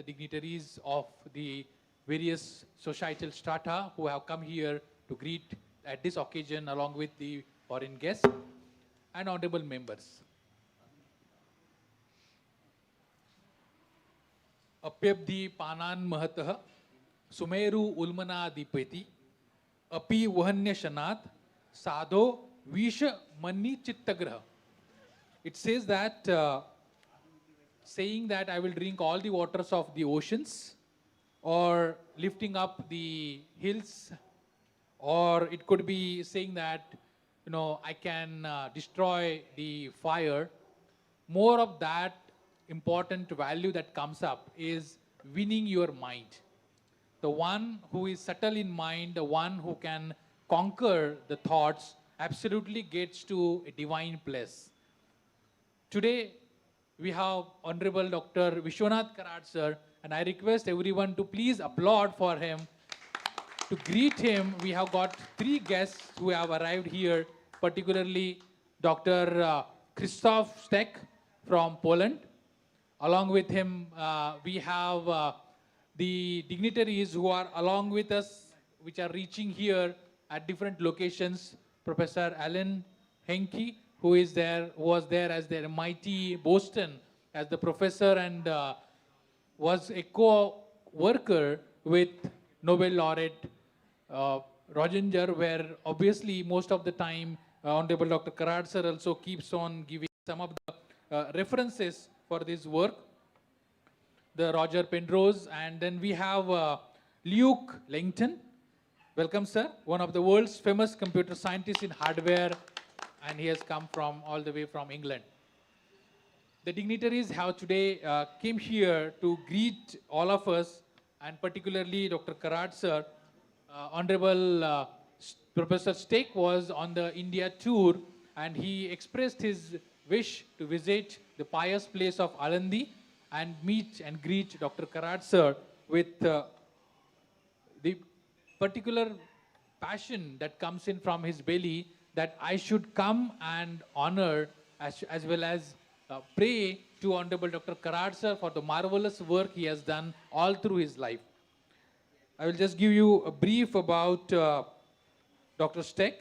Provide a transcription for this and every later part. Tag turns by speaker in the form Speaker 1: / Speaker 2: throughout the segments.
Speaker 1: the dignitaries of the various societal strata who have come here to greet at this occasion along with the foreign guests and honorable members. Apyabdi panan mahatah sumeru ulmana dipeti api vahanya shanat sadho visha manni chittagraha. It says that saying that I will drink all the waters of the oceans, or lifting up the hills, or it could be saying that, you know, I can destroy the fire. More of that important value that comes up is winning your mind. The one who is subtle in mind, the one who can conquer the thoughts, absolutely gets to a divine place. Today, we have Honorable Dr. Vishwanath Karad sir, and I request everyone to please applaud for him. To greet him, we have got three guests who have arrived here, particularly Dr. Krzysztof Stek from Poland. Along with him, we have the dignitaries who are along with us, which are reaching here at different locations. Professor Alan Henke, who was there as their MIT Boston as the professor and was a co-worker with Nobel laureate Roginger, where obviously most of the time Honorable Dr. Karad sir also keeps on giving some of the references for this work. The Roger Penrose, and then we have Luke Langton. Welcome, sir. One of the world's famous computer scientists in hardware, and he has come from all the way from England. The dignitaries have today came here to greet all of us, and particularly Dr. Karad sir. Honorable Professor Stek was on the India tour, and he expressed his wish to visit the pious place of Alandi and meet and greet Dr. Karad sir with the particular passion that comes in from his belly, that I should come and honor as well as pray to Honorable Dr. Karad sir for the marvelous work he has done all through his life. I will just give you a brief about Dr. Stek.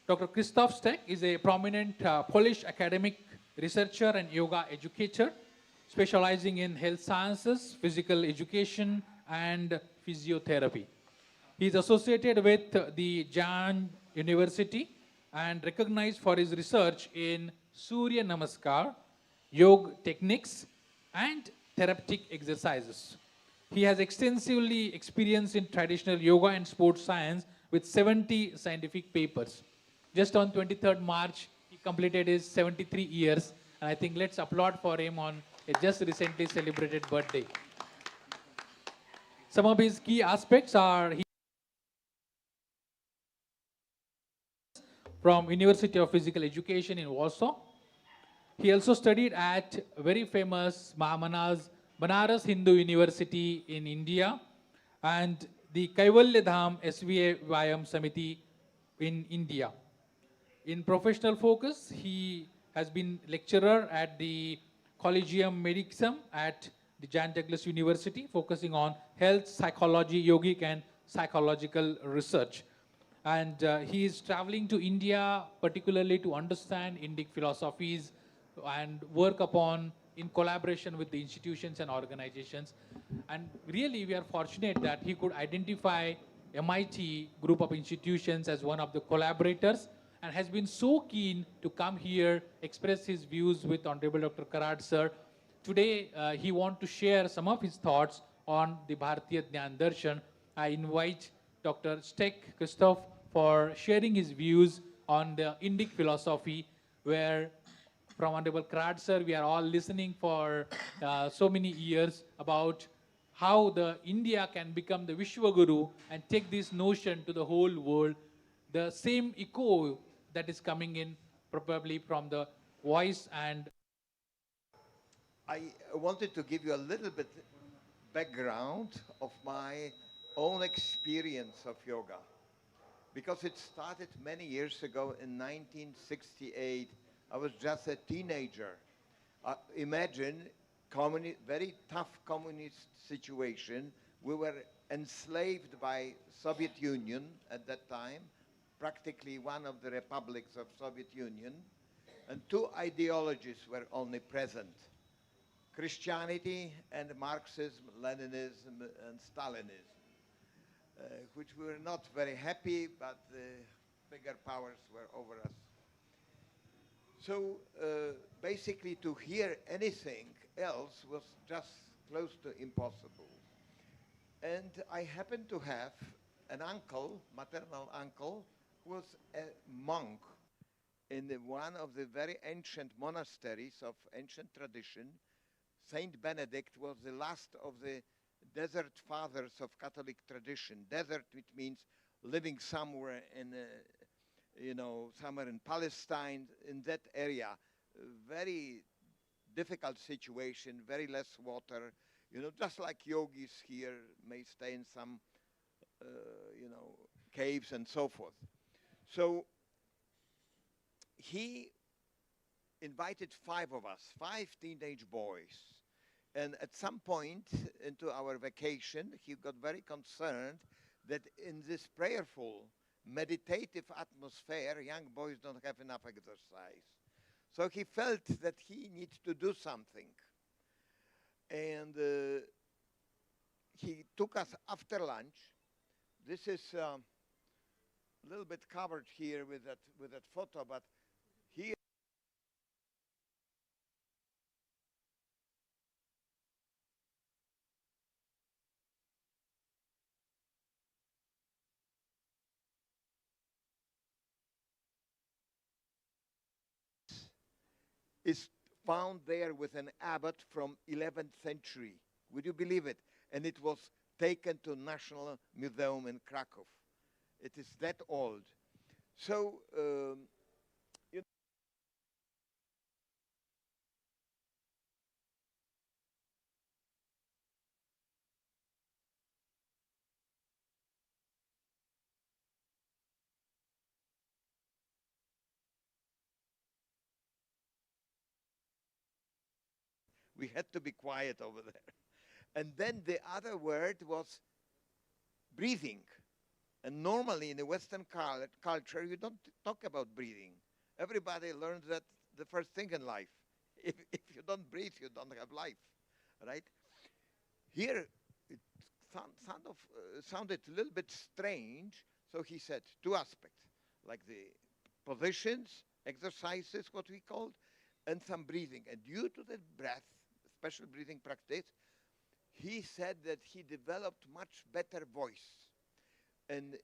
Speaker 1: Dr. Krzysztof Stek is a prominent Polish academic, researcher and yoga educator, specializing in health sciences, physical education, and physiotherapy. He is associated with the Jain University and recognized for his research in Surya Namaskar, yoga techniques, and therapeutic exercises. He has extensively experience in traditional yoga and sports science with 70 scientific papers. Just on 23rd March, he completed his 73 years, and I think let's applaud for him on a just recently celebrated birthday. Some of his key aspects are he from University of Physical Education in Warsaw. He also studied at very famous Banaras Hindu University in India and the Kaivalya Dham SVA Vyam Samiti in India. In professional focus, he has been lecturer at the Collegium Medicum at the Jan Douglas University, focusing on health, psychology, yogic and psychological research. And he is traveling to India, particularly to understand Indic philosophies and work upon in collaboration with the institutions and organizations. And really, we are fortunate that he could identify MIT group of institutions as one of the collaborators and has been so keen to come here, express his views with Honorable Dr. Karad sir. Today, he wants to share some of his thoughts on the Bharatiya Dhyan Darshan. I invite Dr. Stek Krzysztof for sharing his views on the Indic philosophy, where from Honorable Karad sir, we are all listening for so many years about how the India can become the Vishwaguru and take this notion to the whole world. The same echo that is coming in probably from the voice. And
Speaker 2: I wanted to give you a little bit background of my own experience of yoga, because it started many years ago in 1968. I was just a teenager. Imagine very tough communist situation. We were enslaved by Soviet Union at that time, practically one of the republics of Soviet Union, and two ideologies were only present: Christianity and Marxism, Leninism, and Stalinism, which we were not very happy, but the bigger powers were over us. So basically to hear anything else was just close to impossible. And I happened to have an uncle, maternal uncle, who was a monk in one of the very ancient monasteries of ancient tradition. Saint Benedict was the last of the desert fathers of Catholic tradition. Desert, which means living somewhere in, somewhere in Palestine, in that area. Very difficult situation, very less water. Just like yogis here may stay in some, caves and so forth. So he invited 5 of us, 5 teenage boys. And at some point into our vacation, he got very concerned that in this prayerful, meditative atmosphere, young boys don't have enough exercise. So he felt that he needs to do something. And he took us after lunch. This is a little bit covered here with that photo, but here is found there with an abbot from 11th century. Would you believe it? And it was taken to National Museum in Krakow. It is that old. So, we had to be quiet over there. And then the other word was breathing. And normally in the Western culture, you don't talk about breathing. Everybody learns that the first thing in life. If you don't breathe, you don't have life, right? Here, it sounded a little bit strange, so he said 2 aspects, like the positions, exercises, what we called, and some breathing. And due to the breath, special breathing practice, he said that he developed much better voice. And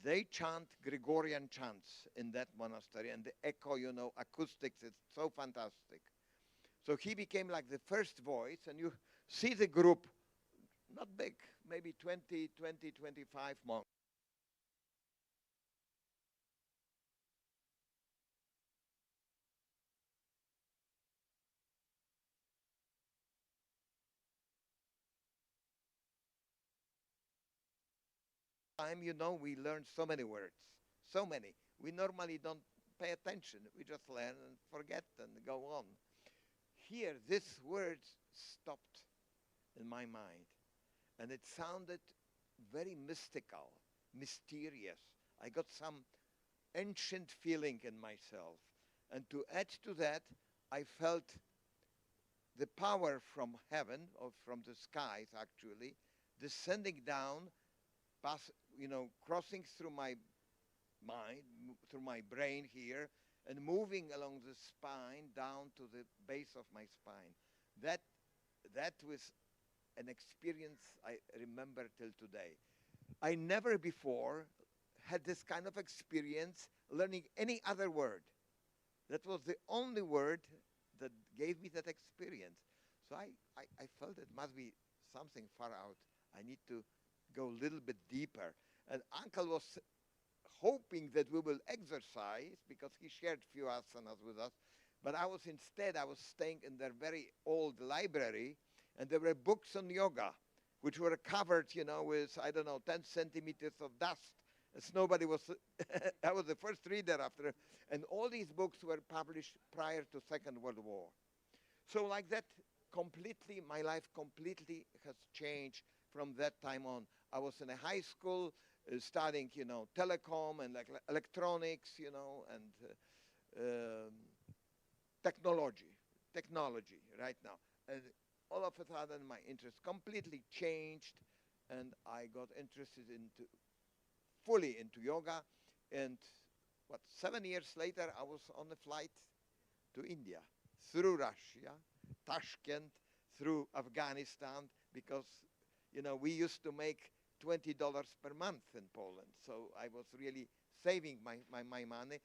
Speaker 2: they chant Gregorian chants in that monastery, and the echo, acoustics, is so fantastic. So he became like the first voice, and you see the group, not big, maybe 20, 25 monks. We learn so many words, so many. We normally don't pay attention. We just learn and forget and go on. Here, these words stopped in my mind, and it sounded very mystical, mysterious. I got some ancient feeling in myself. And to add to that, I felt the power from heaven, or from the skies actually, descending down, crossing through my mind, through my brain here, and moving along the spine down to the base of my spine. That was an experience I remember till today. I never before had this kind of experience learning any other word. That was the only word that gave me that experience. So I felt it must be something far out. I need to go a little bit deeper. And Uncle was hoping that we will exercise because he shared few asanas with us. But I was staying in their very old library, and there were books on yoga, which were covered, with, 10 centimeters of dust. As nobody was, I was the first reader after, and all these books were published prior to Second World War. So like that, completely, my life completely has changed from that time on. I was in a high school studying, telecom and like electronics, and technology right now. And all of a sudden, my interest completely changed, and I got interested fully into yoga. And 7 years later, I was on a flight to India, through Russia, Tashkent, through Afghanistan, because, we used to make $20 per month in Poland. So I was really saving my money.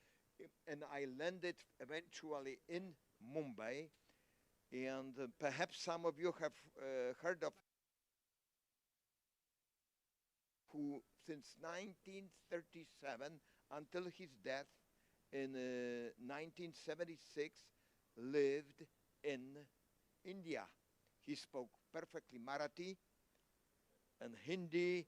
Speaker 2: And I landed eventually in Mumbai. And perhaps some of you have heard of who, since 1937 until his death in 1976, lived in India. He spoke perfectly Marathi and Hindi,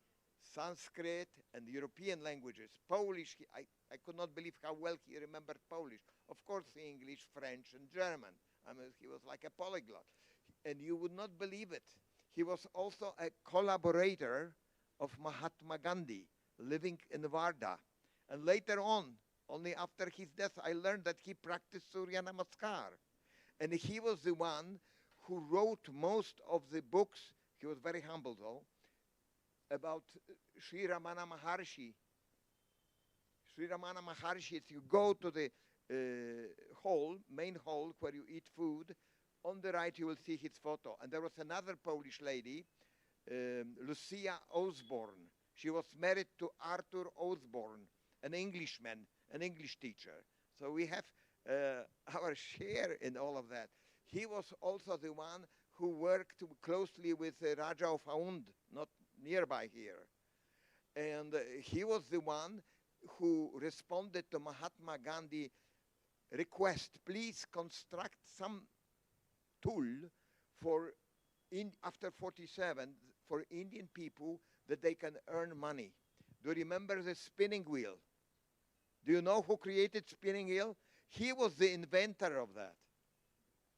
Speaker 2: Sanskrit, and European languages. Polish, I could not believe how well he remembered Polish. Of course, English, French, and German. I mean, he was like a polyglot. And you would not believe it. He was also a collaborator of Mahatma Gandhi, living in Varda. And later on, only after his death, I learned that he practiced Surya Namaskar. And he was the one who wrote most of the books, he was very humble though, about Sri Ramana Maharshi. Sri Ramana Maharshi, if you go to the main hall where you eat food, on the right you will see his photo. And there was another Polish lady, Lucia Osborne. She was married to Arthur Osborne, an Englishman, an English teacher. So we have our share in all of that. He was also the one who worked closely with Raja of Aund, not nearby here. And he was the one who responded to Mahatma Gandhi's request, please construct some tool for, after 47, for Indian people that they can earn money. Do you remember the spinning wheel? Do you know who created spinning wheel? He was the inventor of that.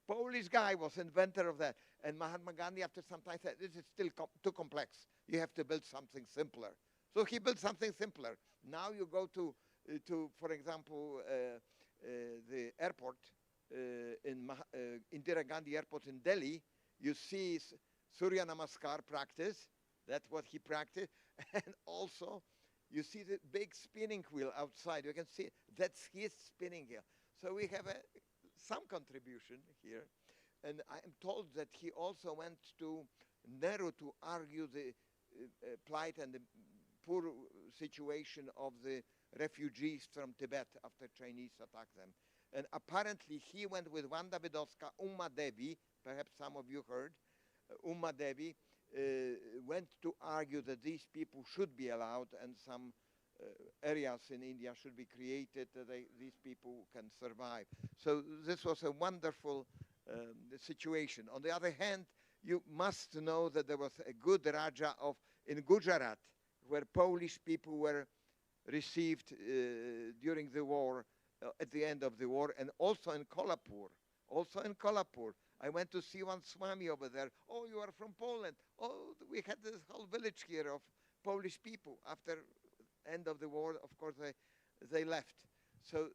Speaker 2: Polish guy was inventor of that. And Mahatma Gandhi, after some time, said, this is still too complex. You have to build something simpler. So he built something simpler. Now you go to for example, the airport, Indira Gandhi Airport in Delhi, you see Surya Namaskar practice. That's what he practiced. And also, you see the big spinning wheel outside. You can see that's his spinning wheel. So we have some contribution here. And I am told that he also went to Nehru to argue the plight and the poor situation of the refugees from Tibet after Chinese attacked them. And apparently he went with Wanda Vidowska, Uma Devi, perhaps some of you heard, Uma Devi went to argue that these people should be allowed and some areas in India should be created that these people can survive. So this was a wonderful situation. On the other hand, you must know that there was a good Raja in Gujarat where Polish people were received during the war, at the end of the war, and also in Kolhapur. Also in Kolhapur. I went to see one Swami over there. Oh, you are from Poland. Oh, we had this whole village here of Polish people. After end of the war, of course, they left. So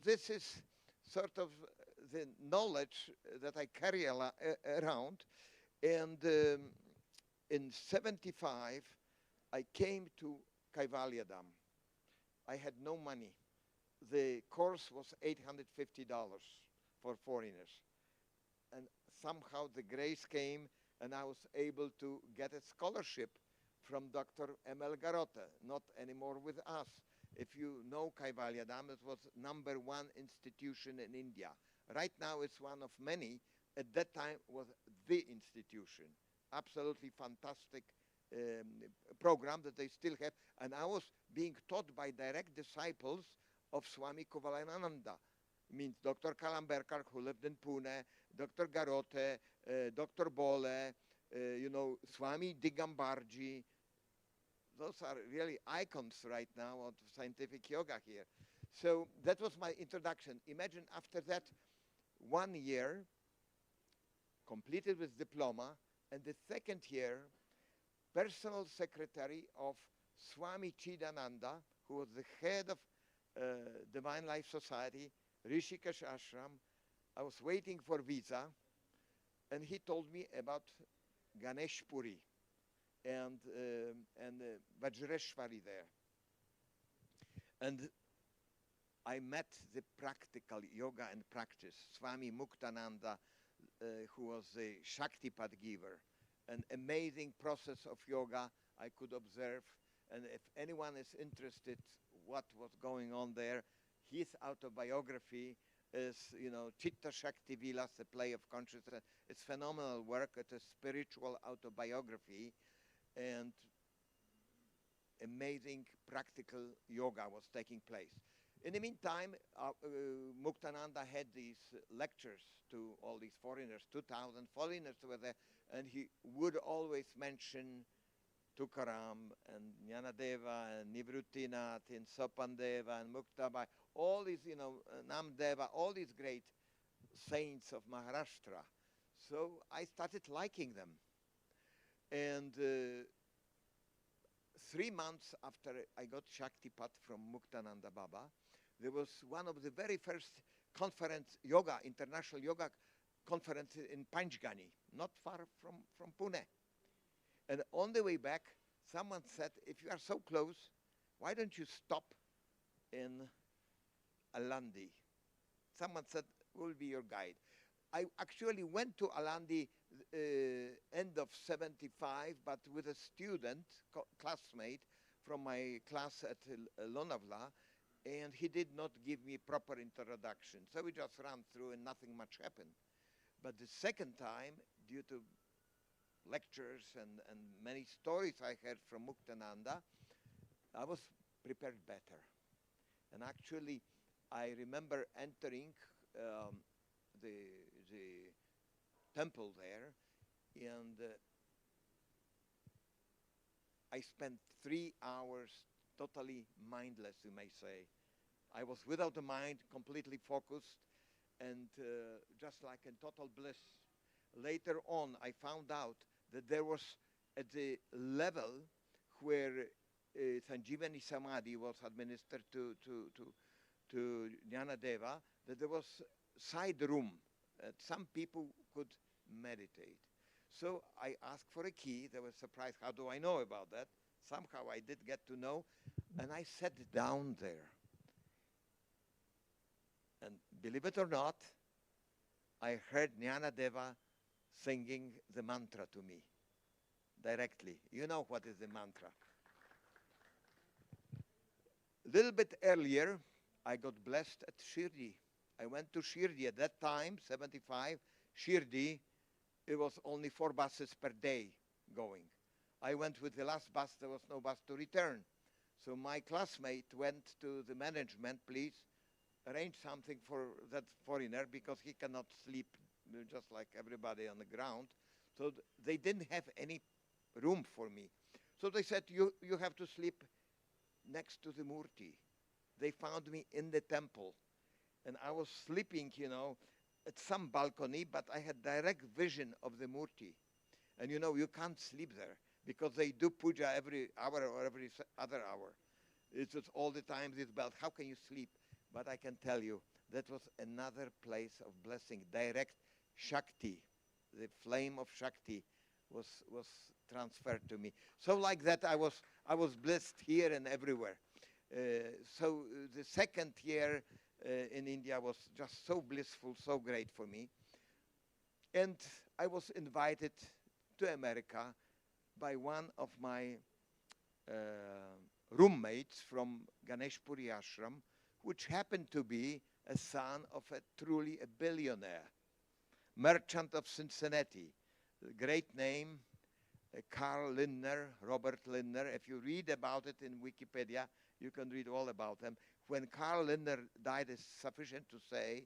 Speaker 2: this is sort of the knowledge that I carry around. And in 75, I came to Kaivalya Dam. I had no money. The course was $850 for foreigners. And somehow the grace came and I was able to get a scholarship from Dr. M.L. Garotte, not anymore with us. If you know Kaivalya Dam, it was #1 institution in India. Right now it's one of many. At that time was the institution. Absolutely fantastic program that they still have. And I was being taught by direct disciples of Swami Kuvalayananda. Means Dr. Kalamberkar, who lived in Pune, Dr. Garotte, Dr. Bole, Swami Digambarji. Those are really icons right now of scientific yoga here. So that was my introduction. Imagine after that 1 year, completed with diploma, and the second year, personal secretary of Swami Chidananda, who was the head of Divine Life Society, Rishikesh Ashram. I was waiting for visa, and he told me about Ganesh Puri and Vajreshwari there. And I met the practical yoga and practice, Swami Muktananda, who was a Shaktipat giver. An amazing process of yoga I could observe. And if anyone is interested what was going on there, his autobiography is, you know, Chitta Shakti Vilas, a play of consciousness. It's phenomenal work. It's a spiritual autobiography, and amazing practical yoga was taking place. In the meantime, Muktananda had these lectures to all these foreigners, 2,000 foreigners were there, and he would always mention Tukaram and Jnanadeva and Nivruttinath and Sopandeva and Muktabai, all these, you know, Namdeva, all these great saints of Maharashtra. So I started liking them. And 3 months after I got Shaktipat from Muktananda Baba, there was one of the very first conference, yoga, international yoga conference in Panchgani, not far from Pune. And on the way back, someone said, if you are so close, why don't you stop in Alandi? Someone said, we'll be your guide. I actually went to Alandi end of 75, but with a student, classmate from my class at Lonavla, and he did not give me proper introduction. So we just ran through and nothing much happened. But the second time, due to lectures and many stories I heard from Muktananda, I was prepared better. And actually, I remember entering the temple there, and I spent 3 hours totally mindless, you may say. I was without a mind, completely focused, and just like in total bliss. Later on, I found out that there was, at the level where Sanjeevani Samadhi was administered to Jnanadeva, that there was side room that some people could meditate. So I asked for a key. They were surprised, how do I know about that? Somehow I did get to know, and I sat down there. And believe it or not, I heard Jnanadeva singing the mantra to me directly. You know what is the mantra. A little bit earlier, I got blessed at Shirdi. I went to Shirdi at that time, 75. Shirdi, it was only 4 buses per day going. I went with the last bus, there was no bus to return. So my classmate went to the management, please arrange something for that foreigner because he cannot sleep just like everybody on the ground. So they didn't have any room for me. So they said, you have to sleep next to the Murti. They found me in the temple. And I was sleeping, you know, at some balcony, but I had direct vision of the Murti. And you know, you can't sleep there because they do puja every hour or every other hour. It's just all the time this bell. How can you sleep? But I can tell you, that was another place of blessing. Direct Shakti, the flame of Shakti was transferred to me. So like that, I was blessed here and everywhere. So the second year in India was just so blissful, so great for me. And I was invited to America by one of my roommates from Ganesh Puri Ashram, which happened to be a son of a truly a billionaire, merchant of Cincinnati, a great name, Carl Lindner, Robert Lindner. If you read about it in Wikipedia, you can read all about them. When Carl Lindner died, it's sufficient to say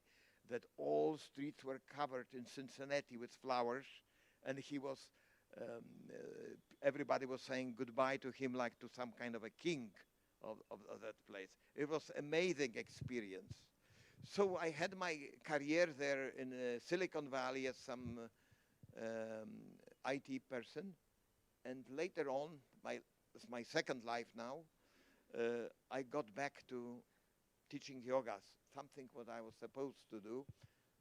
Speaker 2: that all streets were covered in Cincinnati with flowers, and he was, everybody was saying goodbye to him like to some kind of a king of that place. It was amazing experience. So I had my career there in Silicon Valley as some IT person, and later on, it's my second life now, I got back to teaching yoga, something what I was supposed to do,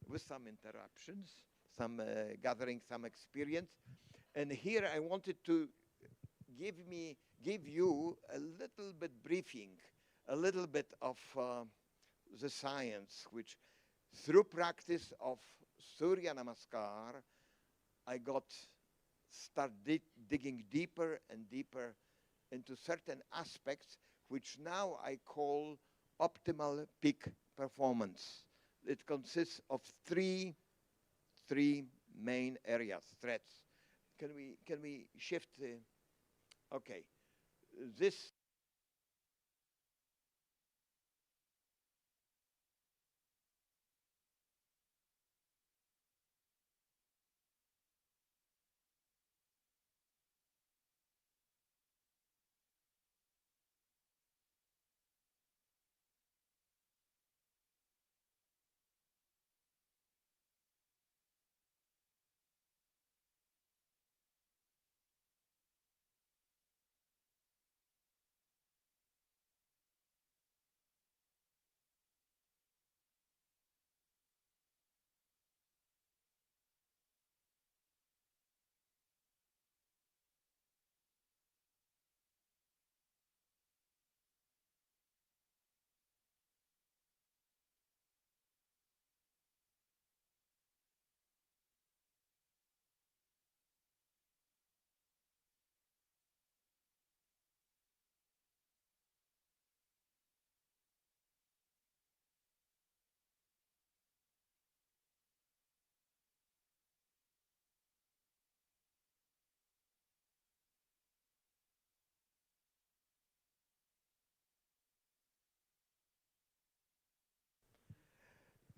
Speaker 2: with some interruptions, some gathering some experience. And here I wanted to give you a little bit briefing, a little bit of the science, which through practice of Surya Namaskar, I started digging deeper and deeper into certain aspects, which now I call optimal peak performance. It consists of three main areas, threads. Can we shift the, okay. This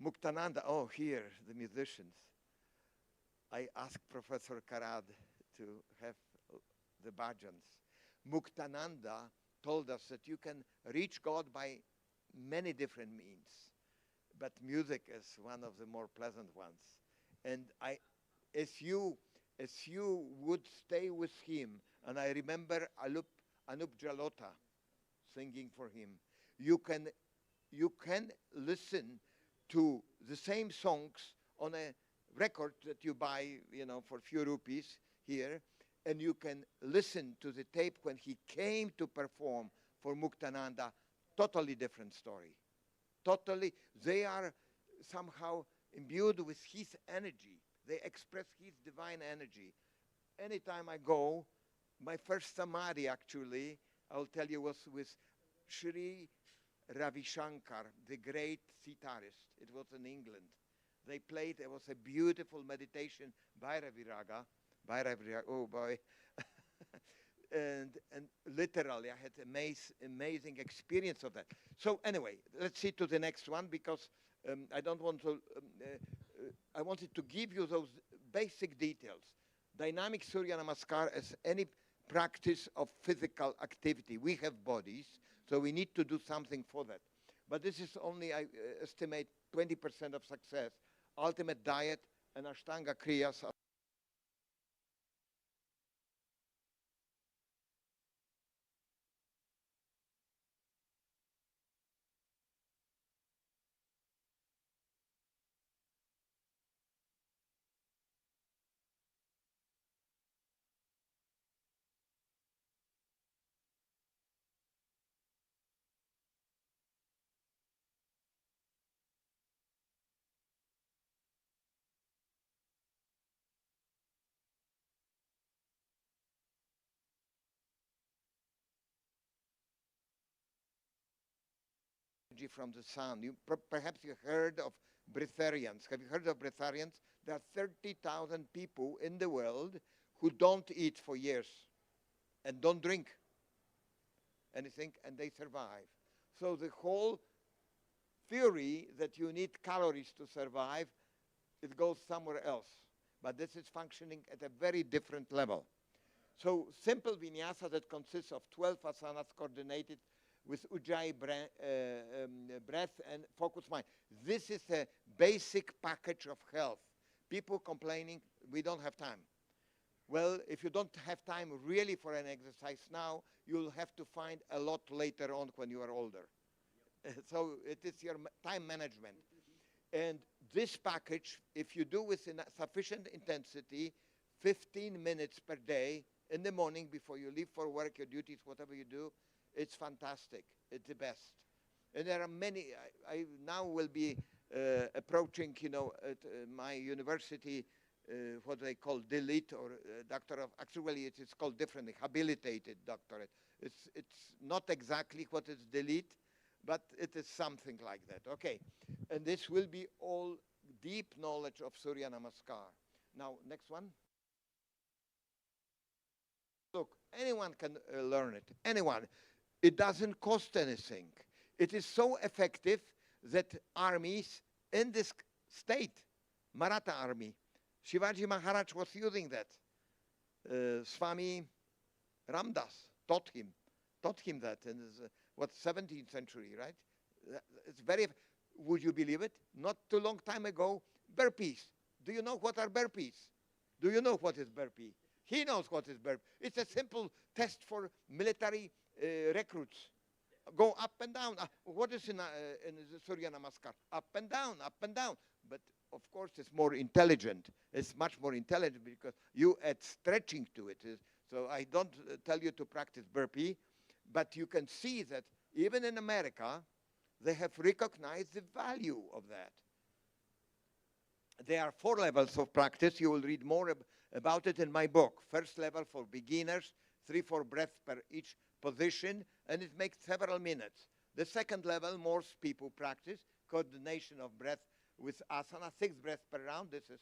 Speaker 2: Muktananda, oh, here, the musicians. I asked Professor Karad to have the bhajans. Muktananda told us that you can reach God by many different means, but music is one of the more pleasant ones. And as you would stay with him, and I remember Anup Jalota singing for him, you can listen to the same songs on a record that you buy, for a few rupees here, and you can listen to the tape when he came to perform for Muktananda. Totally different story. Totally, they are somehow imbued with his energy. They express his divine energy. Anytime I go, my first samadhi actually, I'll tell you, was with Sri Ravi Shankar, the great sitarist. It was in England. They played, it was a beautiful meditation by Ravi Raga, oh boy. and literally I had amazing experience of that. So anyway, let's see to the next one, because I don't want to, I wanted to give you those basic details. Dynamic Surya Namaskar as any practice of physical activity. We have bodies, so we need to do something for that. But this is only, I estimate, 20% of success. Ultimate diet and Ashtanga Kriyas are from the sun. Perhaps you heard of breatharians. Have you heard of breatharians? There are 30,000 people in the world who don't eat for years and don't drink anything, and they survive. So the whole theory that you need calories to survive, it goes somewhere else. But this is functioning at a very different level. So simple vinyasa that consists of 12 asanas coordinated with Ujjayi breath and focused mind. This is a basic package of health. People complaining, we don't have time. Well, if you don't have time really for an exercise now, you'll have to find a lot later on when you are older. So it is your time management. And this package, if you do with sufficient intensity, 15 minutes per day in the morning before you leave for work, your duties, whatever you do, it's fantastic. It's the best. And there are many. I now will be approaching, at my university, what they call DELITE, or doctor of, actually it is called differently, habilitated doctorate. It's not exactly what is DELITE, but it is something like that. Okay, and this will be all deep knowledge of Surya Namaskar. Now, next one. Look, anyone can learn it, anyone. It doesn't cost anything. It is so effective that armies in this state, Maratha army, Shivaji Maharaj was using that. Swami Ramdas taught him that in the 17th century, right? It's very, would you believe it? Not too long time ago, burpees. Do you know what are burpees? Do you know what is burpee? He knows what is burpee. It's a simple test for military recruits. Go up and down. What is in the Surya Namaskar? Up and down, up and down. But of course, it's more intelligent. It's much more intelligent because you add stretching to it. So I don't tell you to practice burpee, but you can see that even in America, they have recognized the value of that. There are 4 levels of practice. You will read more about it in my book. First level for beginners, 3-4 breaths per each position, and it makes several minutes. The second level, most people practice, coordination of breath with asana, 6 breaths per round. This is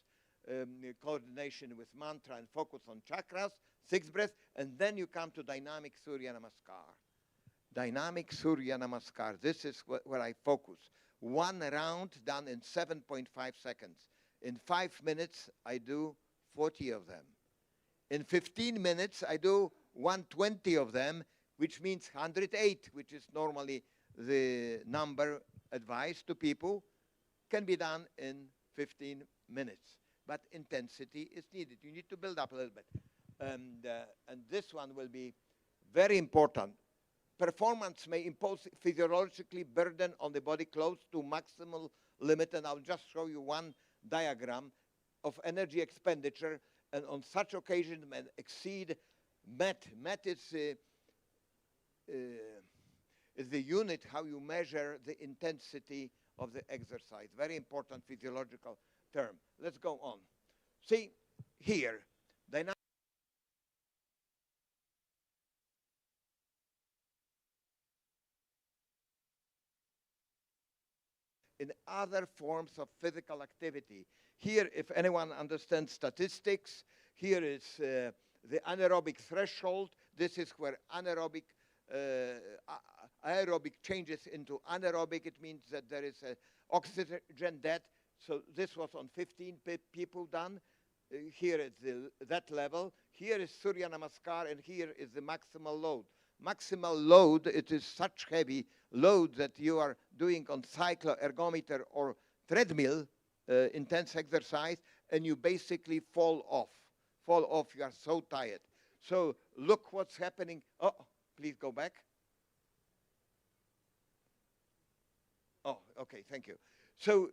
Speaker 2: coordination with mantra and focus on chakras, 6 breaths, and then you come to dynamic Surya Namaskar. Dynamic Surya Namaskar, this is where I focus. 1 round done in 7.5 seconds. In 5 minutes, I do 40 of them. In 15 minutes, I do 120 of them, which means 108, which is normally the number advised to people, can be done in 15 minutes. But intensity is needed. You need to build up a little bit. And this one will be very important. Performance may impose physiologically burden on the body close to maximal limit, and I'll just show you one diagram of energy expenditure, and on such occasion may exceed MET. MET is the unit how you measure the intensity of the exercise. Very important physiological term. Let's go on. See here, dynamic. In other forms of physical activity. Here, if anyone understands statistics, here is the anaerobic threshold. This is where aerobic changes into anaerobic. It means that there is oxygen debt. So this was on 15 people done. Here is that level. Here is Surya Namaskar, and here is the maximal load. Maximal load, it is such heavy load that you are doing on cycloergometer or treadmill, intense exercise, and you basically fall off. You are so tired. So look what's happening. Oh, please go back. Oh, okay, thank you. So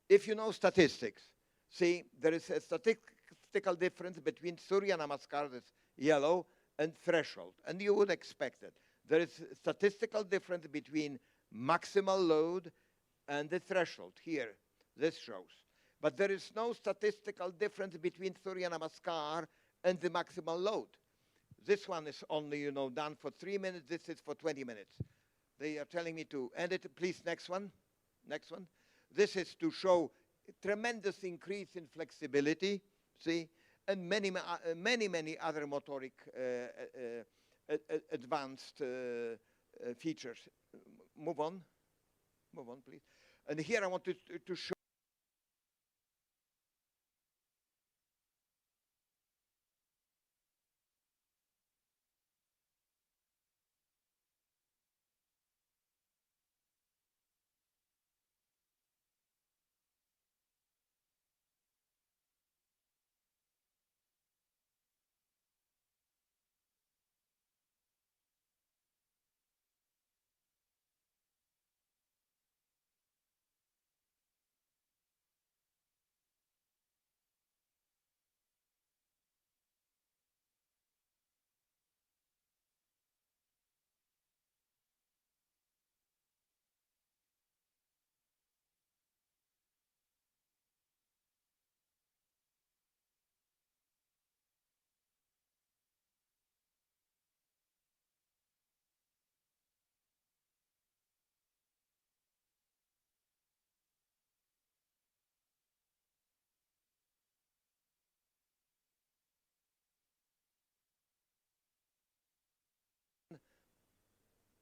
Speaker 2: if you know statistics, see, there is a statistical difference between Surya Namaskar, this yellow, and threshold, and you would expect it. There is a statistical difference between maximal load and the threshold. Here, this shows. But there is no statistical difference between Surya Namaskar and the maximal load. This one is only, done for 3 minutes. This is for 20 minutes. They are telling me to end it. Please, next one. Next one. This is to show a tremendous increase in flexibility, see, and many other motoric advanced features. Move on, please. And here I want to show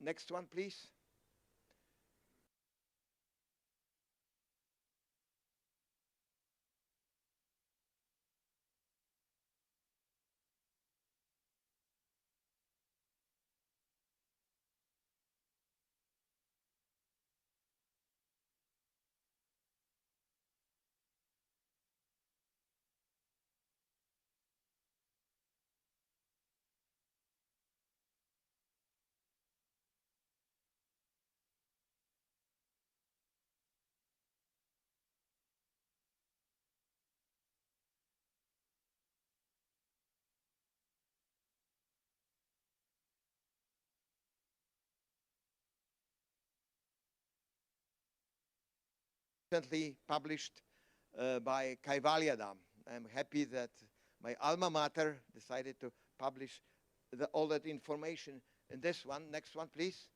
Speaker 2: Next one, please. Recently published by Kaivalyadam. I'm happy that my alma mater decided to publish all that information in this one. Next one, please.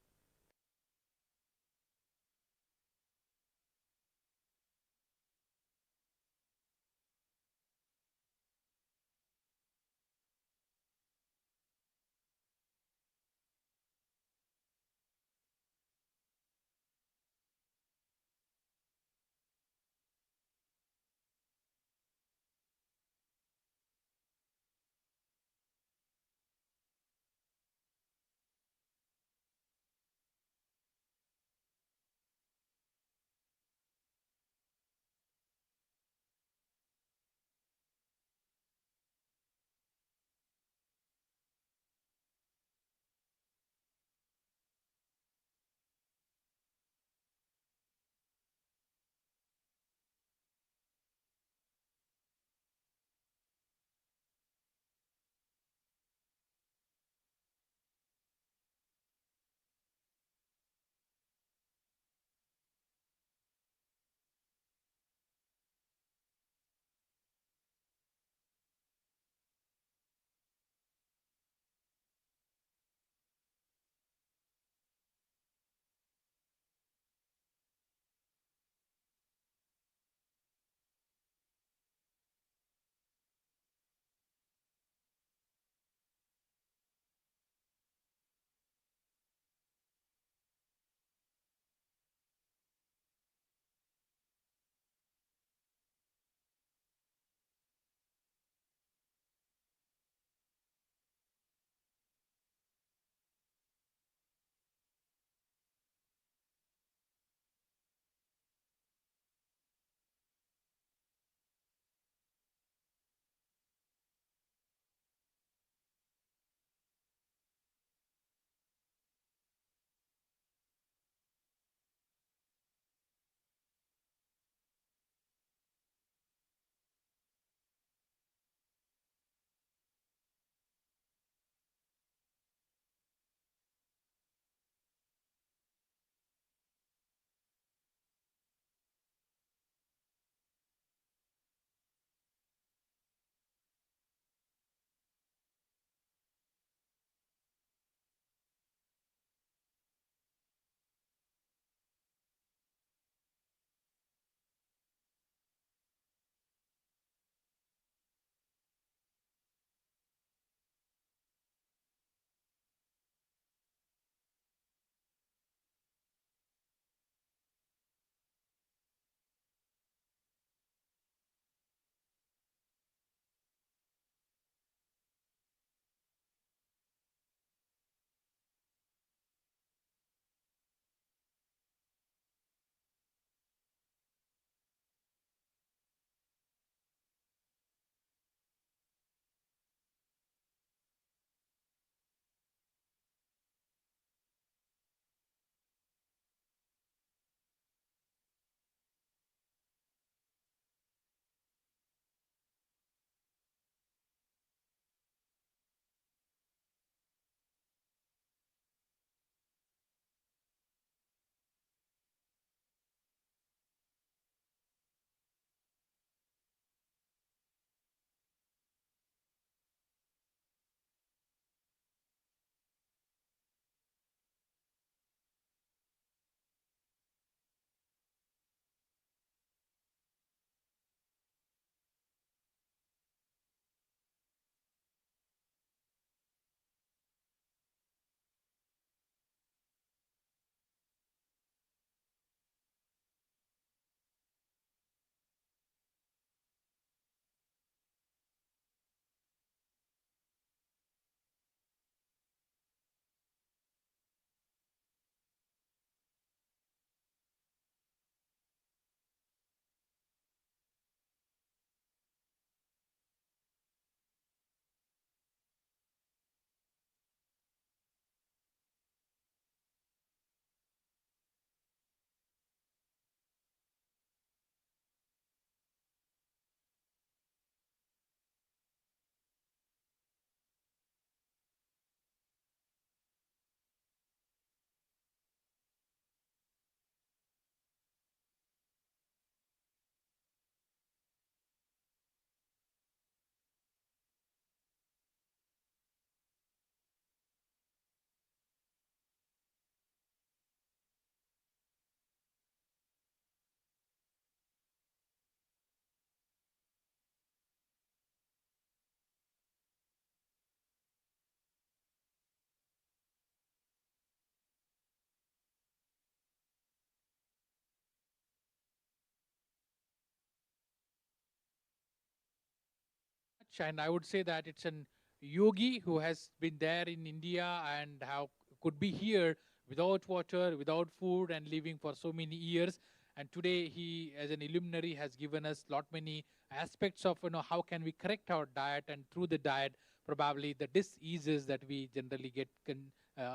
Speaker 1: much, and I would say that it's an yogi who has been there in India and how could be here without water, without food, and living for so many years. And today he, as an illuminary, has given us lot many aspects of how can we correct our diet, and through the diet, probably the diseases that we generally get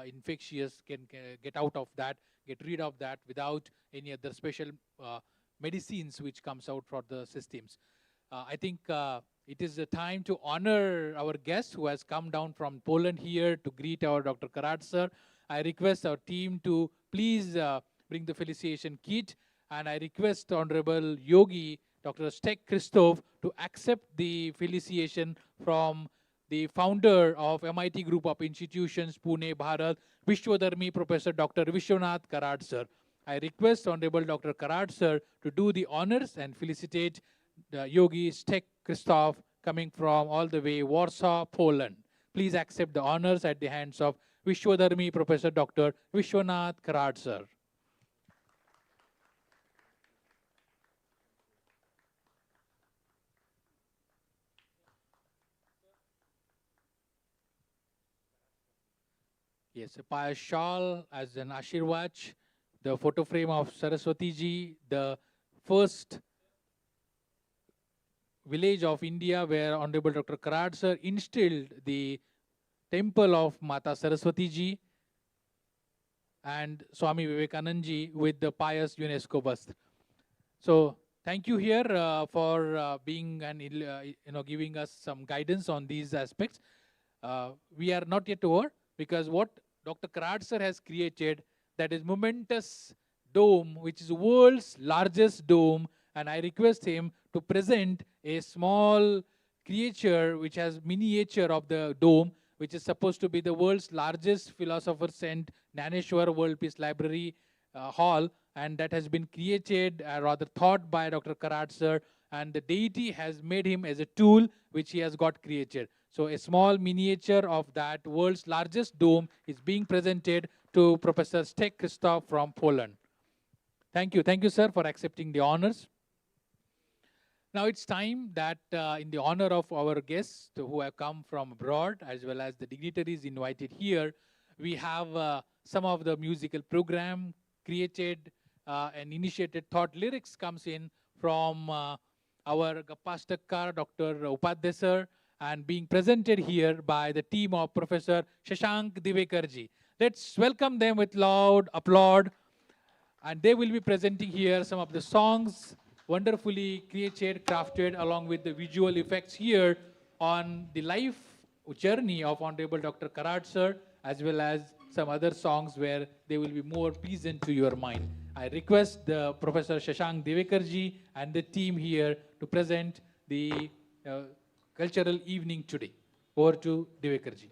Speaker 1: infectious can get out of that, get rid of that without any other special medicines which comes out for the systems. I think it is a time to honor our guest who has come down from Poland here to greet our Dr. Karat sir. I request our team to please bring the felicitation kit, and I request Honorable Yogi, Dr. Stek Christoph, to accept the felicitation from the founder of MIT Group of Institutions, Pune, Bharat, Vishwadharmi Professor Dr. Vishwanath Karat sir. I request Honorable Dr. Karat sir to do the honors and felicitate the Yogi Stek Christoph, coming from all the way Warsaw, Poland. Please accept the honors at the hands of Vishwadharmi Professor Dr. Vishwanath Karat sir. Yes, a pious shawl as an Ashirwach, the photo frame of Saraswati ji, the first village of India where Honorable Dr. Karat sir instilled the temple of Mata Saraswati ji, and Swami Vivekanand ji with the pious UNESCO bust. So thank you here for being and giving us some guidance on these aspects. We are not yet over, because what Dr. Karat sir has created, that is momentous dome, which is the world's largest dome, and I request him to present a small creature which has miniature of the dome, which is supposed to be the world's largest philosopher sent Naneshwar World Peace Library hall, and that has been created, rather thought by Dr. Karat sir, and the deity has made him as a tool which he has got created. So a small miniature of that world's largest dome is being presented to Professor Stek Christoph from Poland. Thank you, sir, for accepting the honors. Now it's time that in the honor of our guests who have come from abroad, as well as the dignitaries invited here, we have some of the musical program created and initiated. Thought lyrics comes in from our Gappastakar, Dr. Upadhyay sir, and being presented here by the team of Professor Shashank Divekarji. Let's welcome them with loud applaud. And they will be presenting here some of the songs wonderfully created, crafted, along with the visual effects here on the life journey of Honorable Dr. Karat sir, as well as some other songs where they will be more pleasant to your mind. I request the Professor Shashank Divekarji and the team here to present the cultural evening today. Over to Divekarji.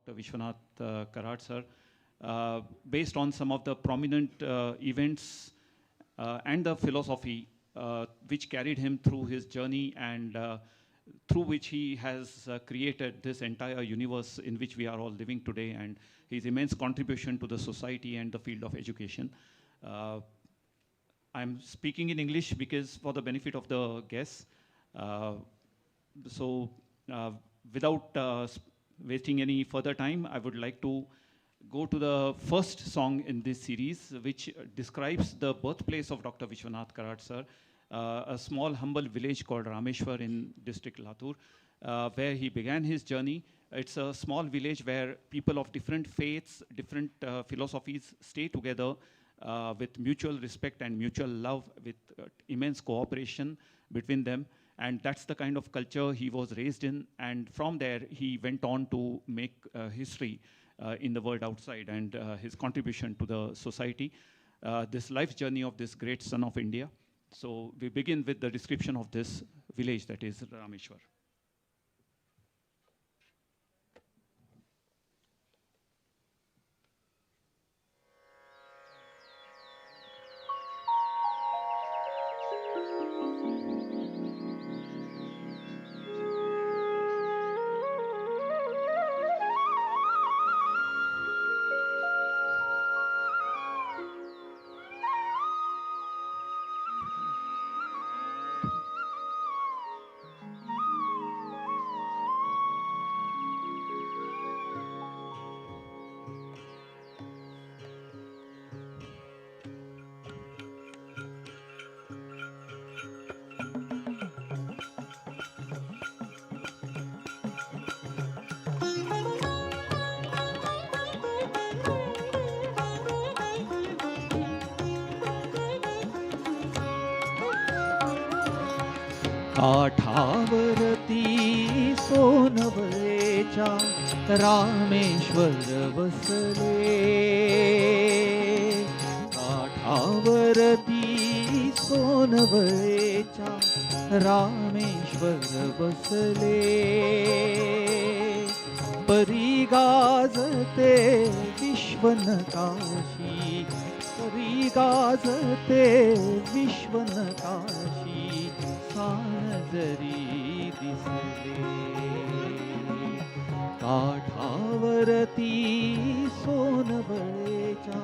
Speaker 3: Dr. Vishwanath Karat sir, based on some of the prominent events and the philosophy which carried him through his journey, and through which he has created this entire universe in which we are all living today, and his immense contribution to the society and the field of education. I'm speaking in English because for the benefit of the guests. So without wasting any further time, I would like to go to the first song in this series, which describes the birthplace of Dr. Vishwanath Karat sir, a small humble village called Rameshwar in district Latur, where he began his journey. It's a small village where people of different faiths, different philosophies stay together with mutual respect and mutual love, with immense cooperation between them. And that's the kind of culture he was raised in. And from there, he went on to make history in the world outside, and his contribution to the society, this life journey of this great son of India. So we begin with the description of this village, that is Rameshwar. काठावरती सोनवळेच्या Rameshwar वसले, काठावरती सोनवळेच्या Rameshwar वसले, परी गाजते विश्वनकाशी, परी गाजते विश्वनकाशी, सान जरी दिसले, काठावरती सोनवळेच्या.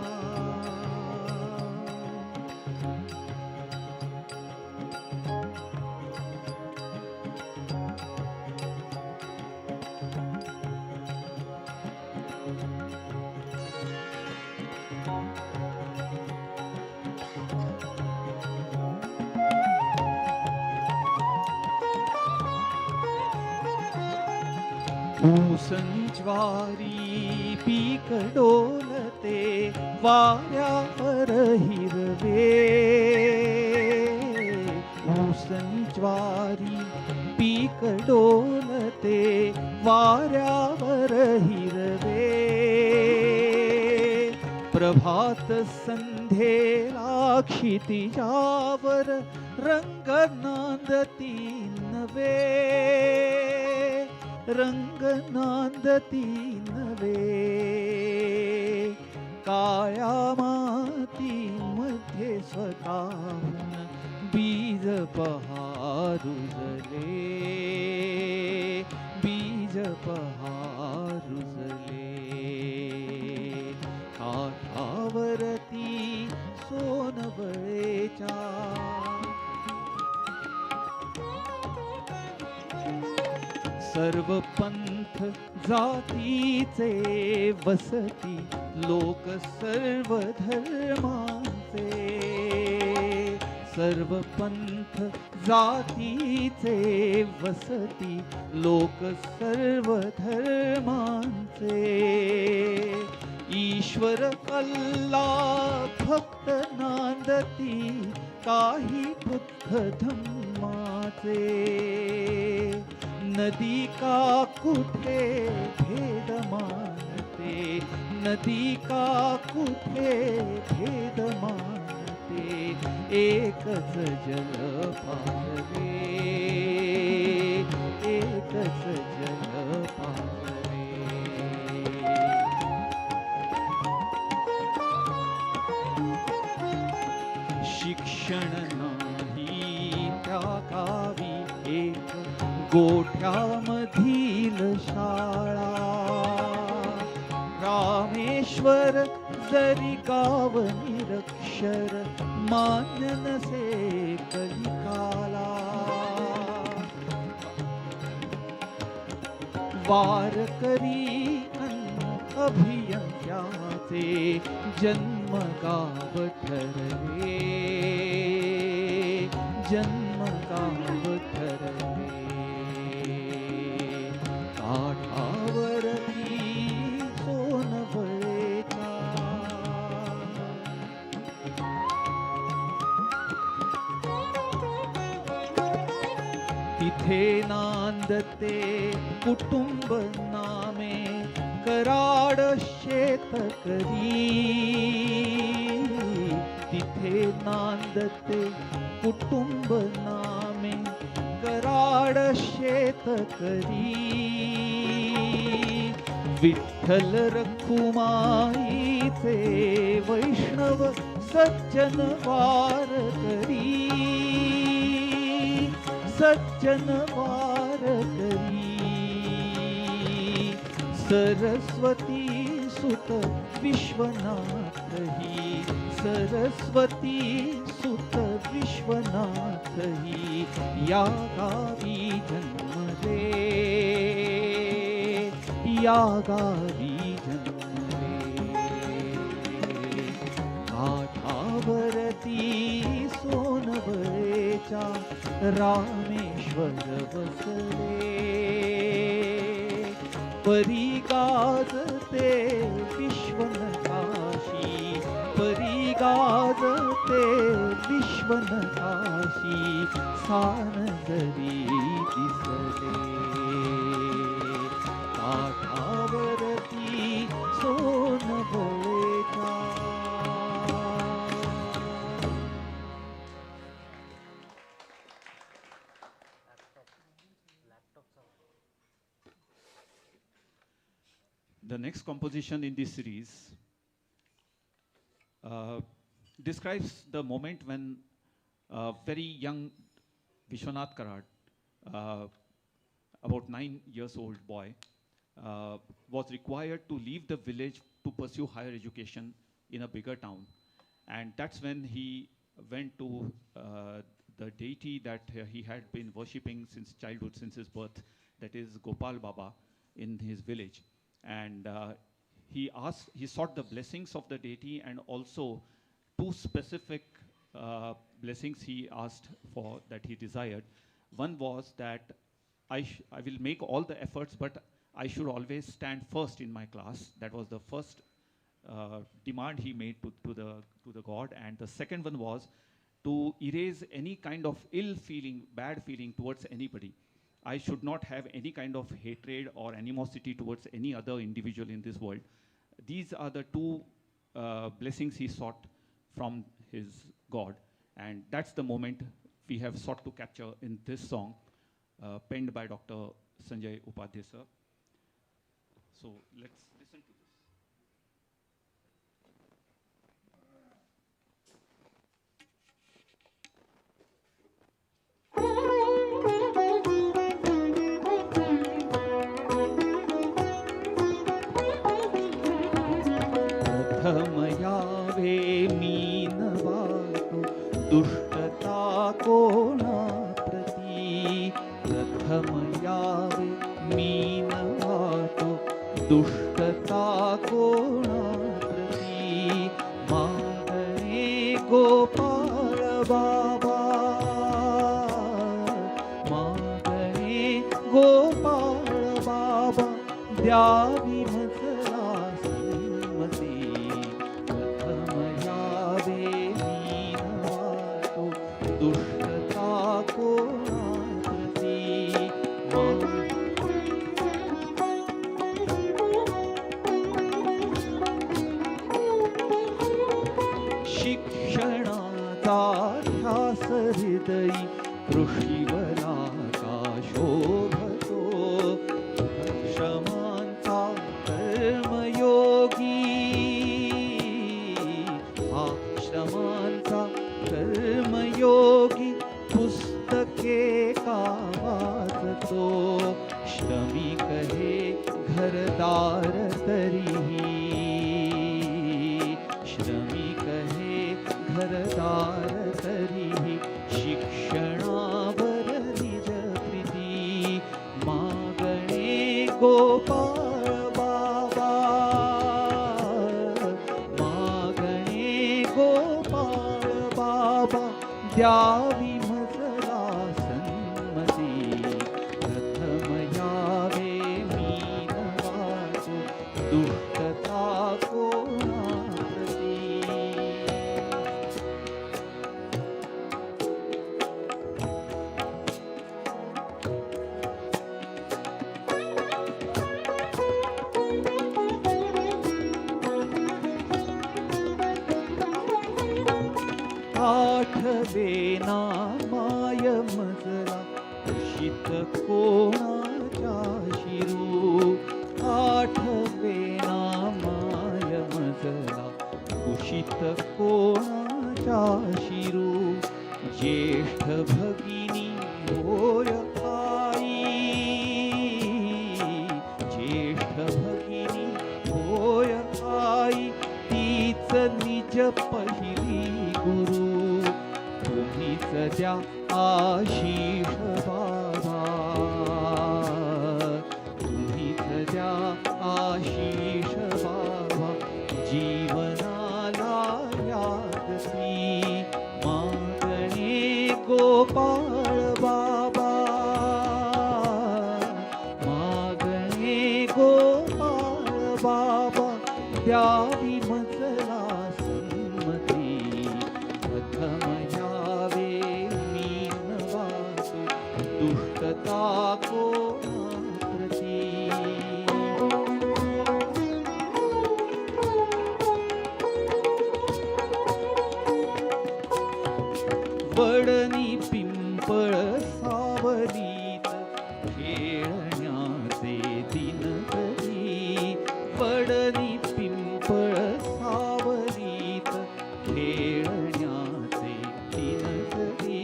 Speaker 3: ऊसन ज्वारी peak डोलते वाऱ्यावर हिरवे, ऊसन ज्वारी peak डोलते वाऱ्यावर हिरवे, प्रभात संध्येला क्षितिजावर रंग नांदती नवे, रंग नांदती नवे, काळ्या मातीमध्ये स्वतःहून बीज पहा रुजले, बीज पहा रुजले, काठावरती सोनवळेच्या. सर्व पंथ जातीचे वसती, लोक सर्व धर्मांचे, सर्व पंथ जातीचे वसती, लोक सर्व धर्मांचे, ईश्वर अल्लाह भक्त नांदती, काही बुद्ध धम्माचे, नदी का कुठे भेद मानते, नदी का कुठे भेद मानते, एकच जल पाहवे, एकच जल पाहवे. शिक्षण नाही त्या गावी एक गोठ्यामधील शाळा, रामेश्वर जरी गाव निरक्षर, मान्य नसे कलिकाला, वारकरी अन्न अभियंत्याचे जन्म गाव ठरले, जन्म गाव ठरले, काठावरती सोनवळेच्या. तिथे नांदते कुटुंब नामे, कराड शेतकरी, तिथे नांदते कुटुंब नामे, कराड शेतकरी, विठ्ठल रखुमाईचे वैष्णव सज्जन वारकरी, सज्जन वारकरी, सरस्वती सुत विश्वनाथ ही, सरस्वती सुत विश्वनाथ ही, या गावी जन्मले, या गावी जन्मले, काठावरती सोनवळेच्या रामेश्वर वसले, परी गाजते विश्वनकाशी, परी
Speaker 4: गाजते विश्वनकाशी सान जरी दिसले काठावरती सोन बळेचा.
Speaker 3: The next composition in this series describes the moment when a very young Vishwanath Karad, about 9 years old boy, was required to leave the village to pursue higher education in a bigger town. And that's when he went to the deity that he had been worshipping since childhood, since his birth, that is Gopal Baba in his village. And he sought the blessings of the deity, and also 2 specific blessings he asked for that he desired. One was that I will make all the efforts, but I should always stand first in my class. That was the first demand he made to the god. And the second one was to erase any kind of ill feeling, bad feeling towards anybody. I should not have any kind of hatred or animosity towards any other individual in this world. These are the 2 blessings he sought from his God. And that's the moment we have sought to capture in this song, penned by Dr. Sanjay Upadhyay sir. So let's listen to this.
Speaker 4: प्रथम यावे mean वाटो दुष्टता कोणा प्रती. प्रथम यावे mean वाटो दुष्टता कोणा प्रती. मागणे गोपाळ बाबा, मागणे गोपाळ बाबा द्यावी मजला संमती. प्रथम यावे मीन वाटो दुष्टता कोणा प्रती. शिक्षणाचा ध्यास हृदयी कृषीवराचा शोभतो. श्रमांचा कर्मयोगी, हा श्रमांचा कर्मयोगी पुस्तके का वाचतो. श्रमिक हे घरदार तरीही, श्रमिक हे घरदार तरीही शिक्षणावर निज प्रीती. मागणे गोपाळ बाबा, मागणे गोपाळ बाबा द्यावी मजला संमती. प्रथम यावे मीन वाटो दुष्टता कोणा प्रती. आठवेना माय मजला कुशीत कोणाच्या शिरू. आठवेना माय मजला कुशीत कोणाच्या शिरू. ज्येष्ठ भगिनी होय आई, ज्येष्ठ भगिनी होय आई. तीच निज पहिली गुरु. तुम्हीच द्या आशीष बाबा, तुम्हीच द्या आशीष बाबा. जीवनाला यादसी मागणे गोपाळ बाबा, मागणे गोपाळ बाबा द्यावी मजला संमती. दुष्टता कोणाप्रती वडनी पिंपळ सावलीत खेळण्याचे दिन कधी वडनी पिंपळ सावलीत खेळण्याचे दिन कधी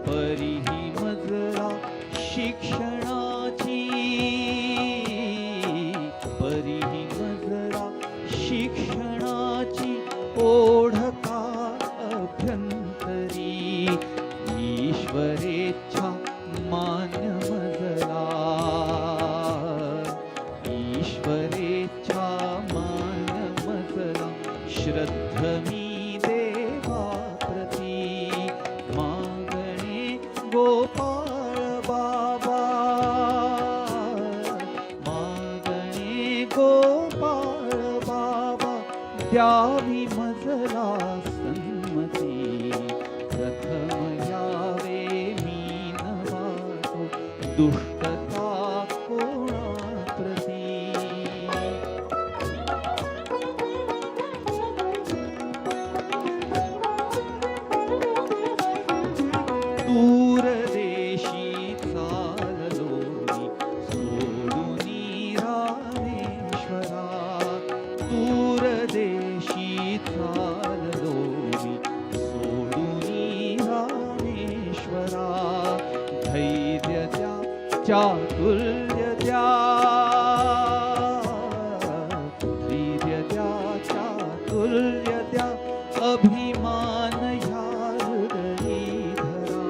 Speaker 4: परीही मजला शिक्षणाची परीही मजला शिक्षणाची ओढ का अभ्यंतरी ईश्वरेच्छा मान्य मजला ईश्वरेच्छा मान्य मजला श्रद्धमी देवा प्रती मागणे गोपाळ बाबा मागणे गोपाळ बाबा द्यावी मजला सन्मती प्रथम यावे मी नवातो दुष्टता कोणाप्रती दूरदेशी चाललोनी सोडूनी रामेश्वरा दूरदेशी चाललोनी सोडूनी रामेश्वरा धैर्य द्या चातुर्य द्या धैर्य द्या चातुर्य द्या अभिमान ह्या हृदयी धरा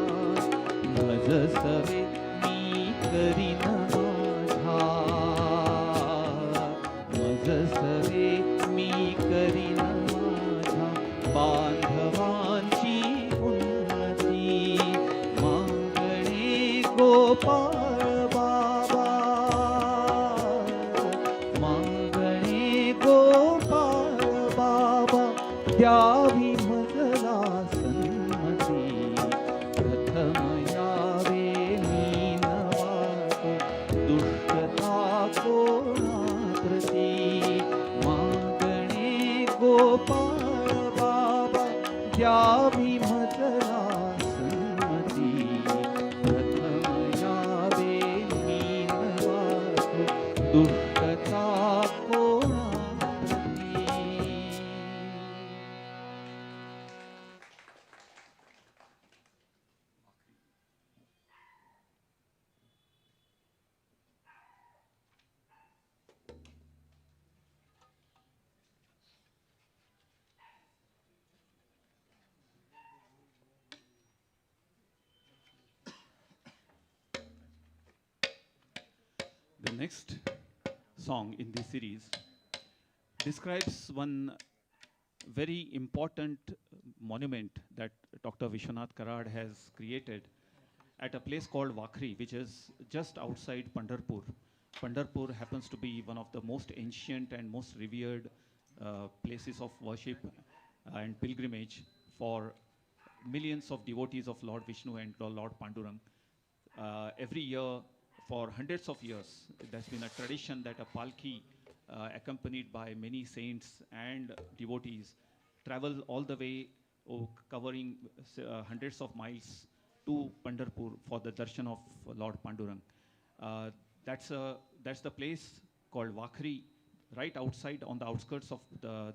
Speaker 4: भजसवे मी करीन माझा भजसवे मी करीन माझ्या बांधवांची उन्नती मागणे गोपाळ बाबा मागणे गोपाळ बाबा द्यावी मजला सन्मती प्रथम यावे मी नवातो दुष्टता कोणाप्रती मागणे गोपाळ बाबा द्यावी मजला सन्मती प्रथम यावे मी नवातो दुष्टता कोणाप्रती
Speaker 3: The next song in this series describes one very important monument that Dr. Vishwanath Karad has created at a place called Vakhri, which is just outside Pandharpur. Pandharpur happens to be one of the most ancient and most revered places of worship and pilgrimage for millions of devotees of Lord Vishnu and Lord Pandurang. Every year, for hundreds of years, there's been a tradition that a palki, accompanied by many saints and devotees, travel all the way, covering hundreds of miles to Pandharpur for the darshan of Lord Pandurang. That's the place called Vakhri, right outside on the outskirts of the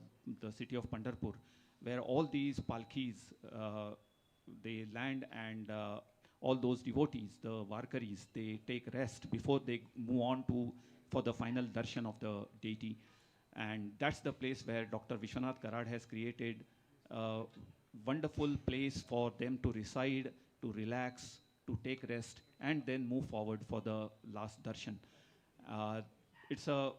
Speaker 3: city of Pandharpur, where all these palkis they land, and all those devotees, the Varkaris, they take rest before they move on for the final darshan of the deity. And that's the place where Dr. Vishwanath Karad has created a wonderful place for them to reside, to relax, to take rest, and then move forward for the last darshan. It's a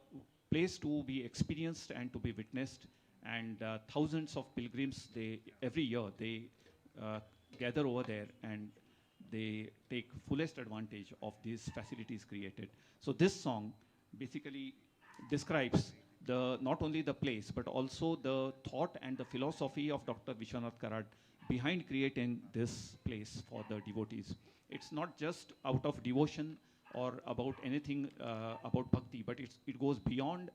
Speaker 3: place to be experienced and to be witnessed, and thousands of pilgrims, every year they gather over there, and they take fullest advantage of these facilities created. So this song basically describes not only the place, but also the thought and the philosophy of Dr. Vishwanath Karad behind creating this place for the devotees. it's not just out of devotion or about anything about bhakti, but it goes beyond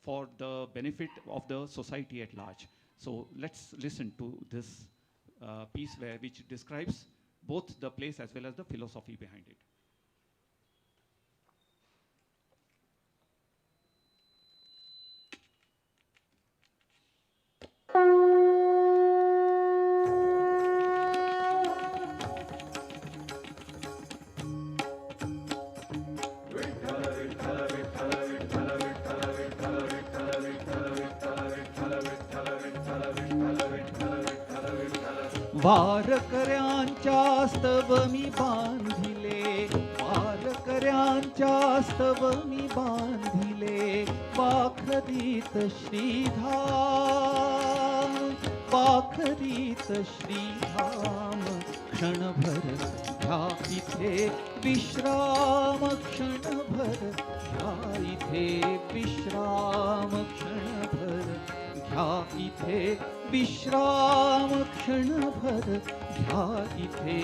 Speaker 3: for the benefit of the society at large. So let's listen to this piece which describes both the place as well as the philosophy behind it.
Speaker 4: वारकऱ्यांच्या स्तव मी बांधिले, वारकऱ्यांच्या स्तव मी बांधिले, पाखरीत श्रीधाम, पाखरीत श्रीधाम. क्षणभर घ्या इथे विश्राम, क्षणभर घ्या इथे विश्राम, क्षणभर घ्या इथे विश्राम, क्षणभर घ्या इथे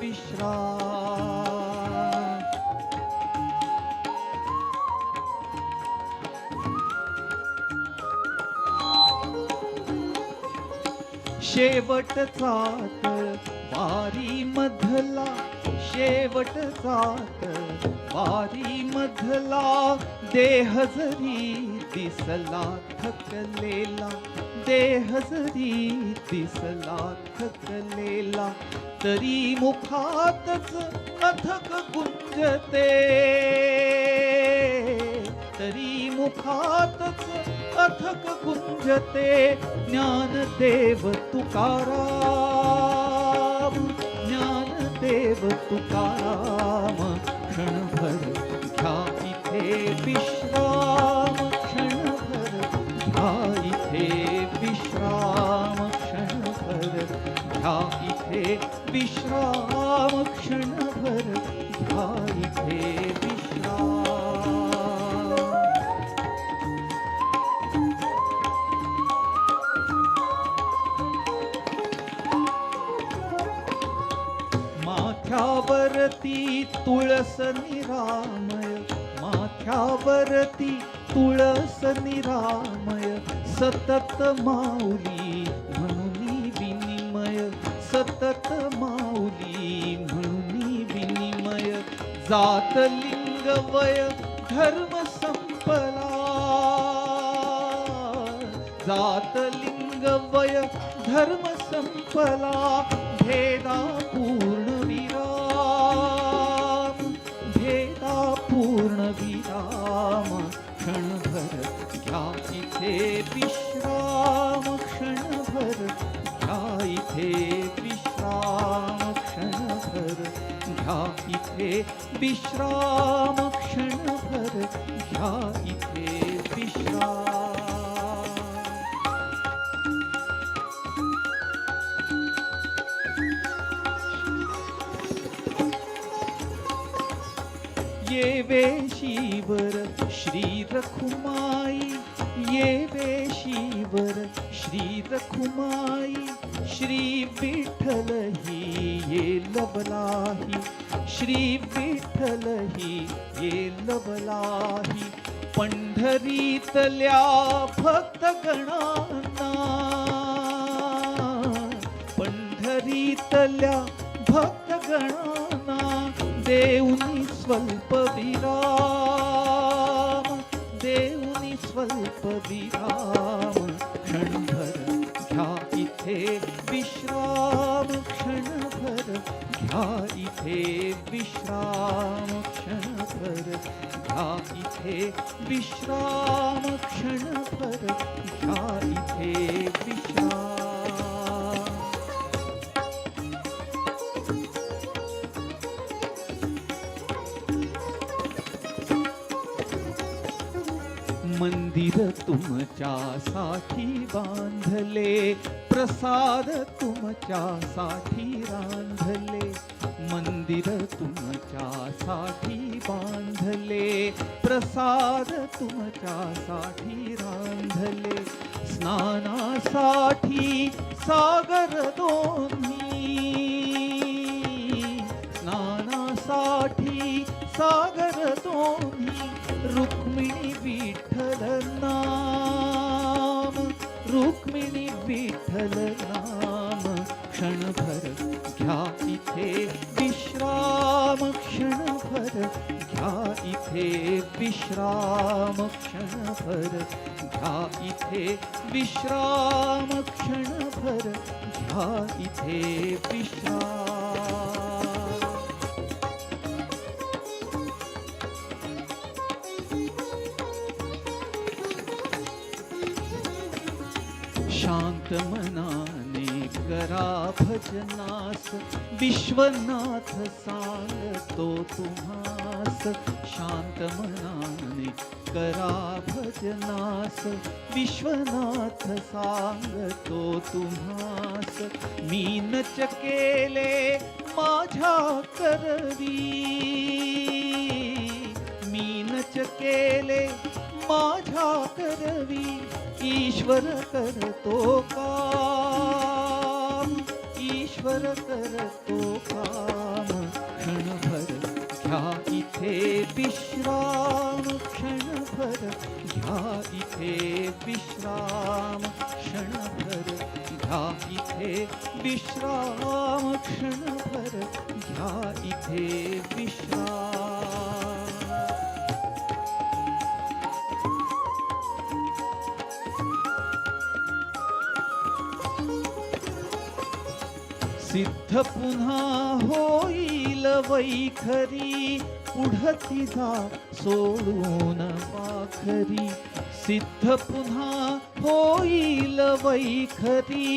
Speaker 4: विश्राम. शेवटचा तळ वारी मधला, शेवटचा तळ वारी मधला, देह जरी दिसला थकलेला, देह जरी दिसला थकलेला, तरी मुखातच अथक गुंजते, तरी मुखातच अथक गुंजते, ज्ञानदेव तुकाराम, ज्ञानदेव तुकाराम. क्षणभर घ्या इथे विश्राम, क्षणभर घ्या इथे विश्राम, क्षणभर घ्या इथे विश्राम, क्षणभर घ्या इथे विश्राम. माथ्यावरती तुळस निरामय, माथ्यावरती तुळस निरामय, सतत माऊली म्हणून विनिमय, सतत माऊली म्हणून विनिमय. जात लिंग वय धर्म संपला, जात लिंग वय धर्म संपला, भेदा पूर्ण विराम, भेदा पूर्ण विराम. क्षणभर घ्या इथे विश्राम, क्षणभर घ्या इथे विश्राम, क्षणभर घ्या इथे विश्राम, क्षणभर घ्या इथे विश्राम. ये वेशीवर श्री रखुमाई, ये वेशीवर श्री रखुमाई, श्री विठ्ठल ही ये लवलाही, श्री विठ्ठल ही ये लवलाही. पंढरीतल्या भक्तगणांना, पंढरीतल्या भक्तगणांना, देऊनी स्वल्प विराम, देऊनी स्वल्प विराम. क्षणभर घ्या इथे विश्राम, क्षणभर घ्या इथे विश्राम, क्षणभर घ्या इथे विश्राम, क्षणभर घ्या इथे विश्राम. मंदिर तुमच्यासाठी बांधले, प्रसाद तुमच्यासाठी रांधले, मंदिर तुमच्यासाठी बांधले, प्रसाद तुमच्यासाठी रांधले. स्नानासाठी सागर दोन्ही, साठी सागर दोन्ही रुक्मिणी विठ्ठल नाम, रुक्मिणी विठ्ठल नाम. क्षणभर घ्या इथे विश्राम, क्षणभर घ्या इथे विश्राम, क्षणभर घ्या इथे विश्राम, क्षणभर घ्या इथे विश्राम. शांत मनाने करा भजनास, विश्वनाथ सांगतो तुम्हास. शांत मनाने करा भजनास, विश्वनाथ सांगतो तुम्हास. मीनच केले माझ्या करवी, मीनच केले माझ्या करवी. ईश्वर करतो काम, ईश्वर करतो काम. क्षणभर घ्या इथे विश्राम, क्षणभर घ्या इथे विश्राम, क्षणभर घ्या इथे विश्राम, क्षणभर घ्या इथे विश्राम. सिद्ध पुन्हा होईल वैखरी, पुढती जा सोडून वाखरी. सिद्ध पुन्हा होईल वैखरी,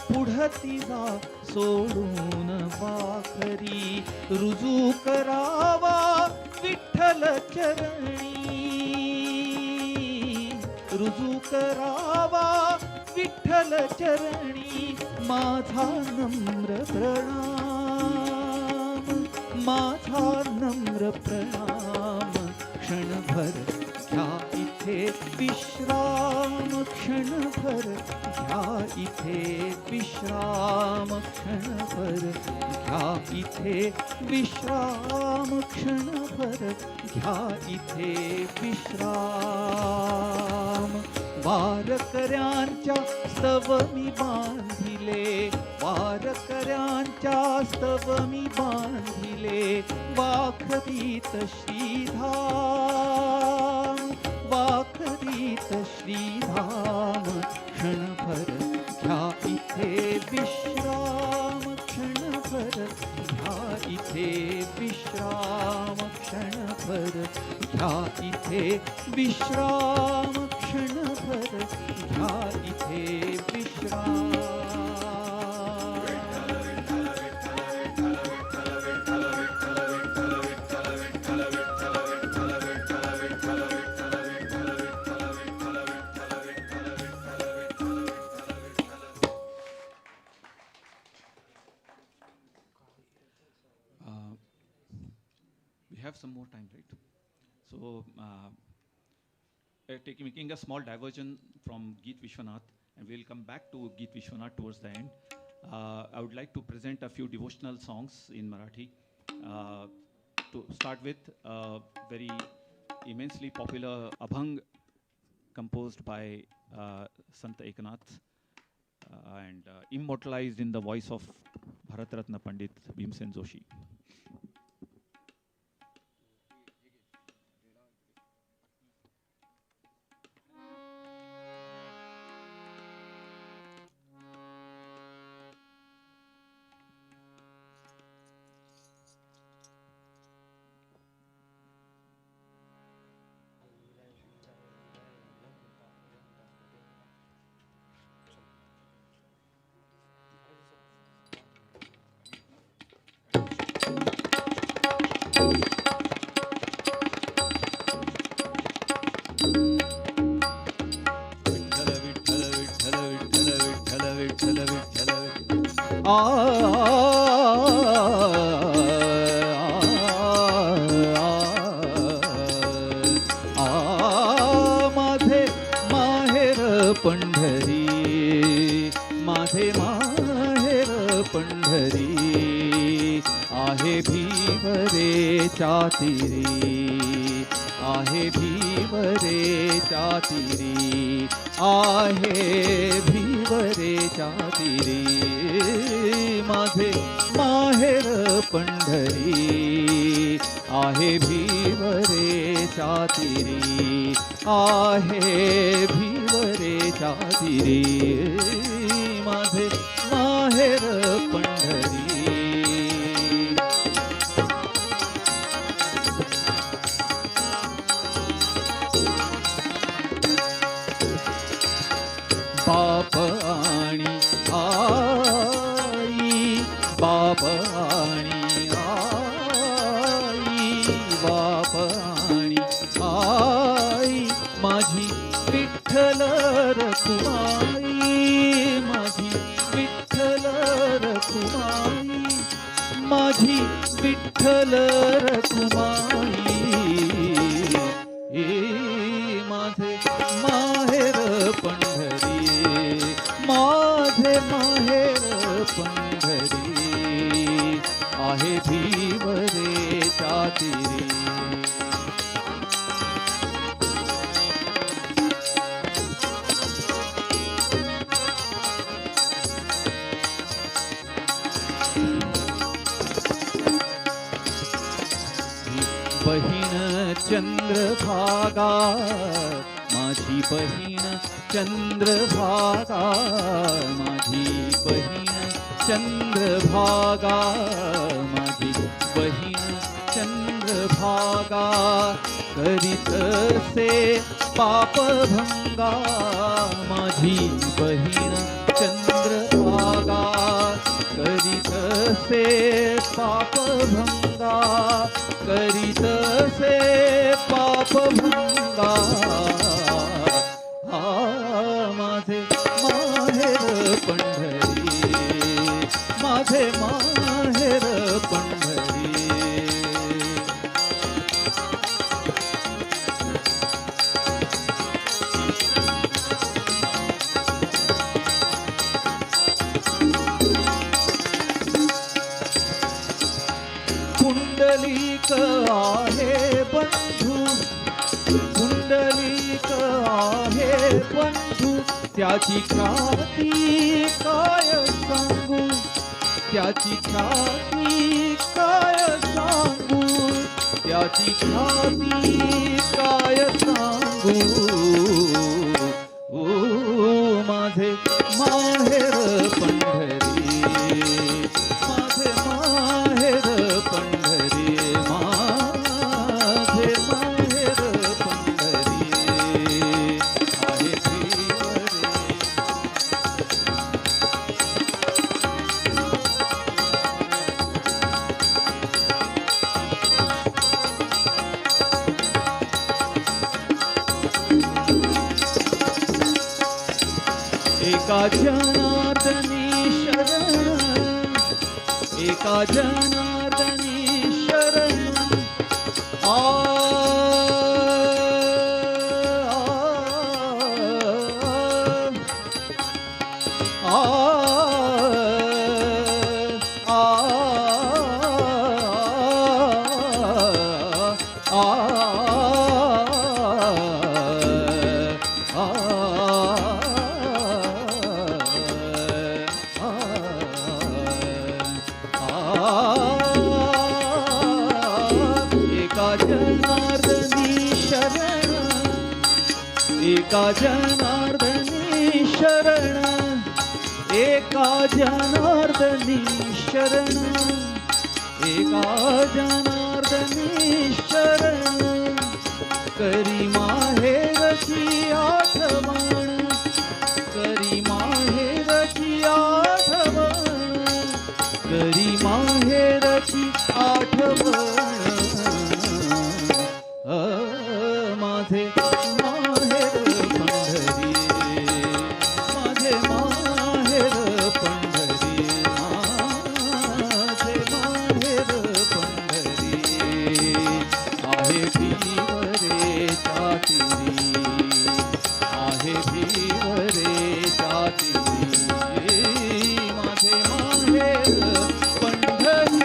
Speaker 4: पुढती जा सोडून वाखरी. रुजू करावा विठ्ठल चरणी, रुजू करावा विठ्ठल चरणी. माझा नम्र प्रणाम, माझा नम्र प्रणाम. क्षणभर घ्या इथे विश्राम, क्षणभर घ्या इथे विश्राम, क्षणभर घ्या इथे विश्राम, क्षणभर घ्या इथे विश्राम. वारकऱ्यांच्या स्तव मी बांधिले, वारकऱ्यांच्या स्तव मी बांधिले. वाखरीत श्रीधाम, वाखरीत श्रीधाम. क्षणभर घ्या इथे विश्राम, क्षणभर घ्या इथे विश्राम, क्षणभर घ्या इथे विश्राम, क्षणभर घ्या इथे विश्राम.
Speaker 3: We have some more time, right? So, making a small diversion from Geet Vishwanath, and we'll come back to Geet Vishwanath towards the end. I would like to present a few devotional songs in Marathi. To start with, very immensely popular Abhang composed by Sant Eknath and immortalized in the voice of Bharat Ratna Pandit Bhimsen Joshi.
Speaker 4: चातिरी आहे भीवरे चातिरी आहे भीवरे चातिरी माझे माहेर पंढरी आहे भीवरे चातिरी आहे भीवरे चातिरी माझे माहेर पंढरी बाप आणि आई बाप आणि आई बाप आणि आई माझी विठ्ठल रखुमाई माझी विठ्ठल रखुमाई माझी विठ्ठल रखुमाई माझे माहेर पंढरी माझे माहेर पंढरी आहे भीवरे चातिरी बहीण चंद्रभागा माझी बहीण चंद्रभागा माझी बहीण चंद्रभागा माझी बहीण चंद्रभागा करीत से पापभंगा माझी बहीण चंद्रभागा करीत से पापभंगा करीत से पापभंगा माझे माहेर पंढरी माझे माहेर पंढरी पुंडलिक आहे बंधू पुंडलिक आहे बंधू त्याची ख्याती काय सांगू त्याची ख्याती काय सांगू त्याची ख्याती काय सांगू ओ माझे माहेर पंढरी माझे माहेर पंढरी माझे माहेर पंढरी आहे भीवरे एका जनार्दनी शरण एका जनार्दनी शरण एका जनार्दनी शरण एका जनार्दनी शरण एका जनार्दनी शरण करी माहेरची आठवण करी माहेरची आठवण करी माहेरची आठवण माझे माहेर पंढरी माझे माहेर पंढरी माझे माहेर पंढरी आहे भीवरे चातिरी आहे भीवरे चातिरी माझे माहेर Pandhari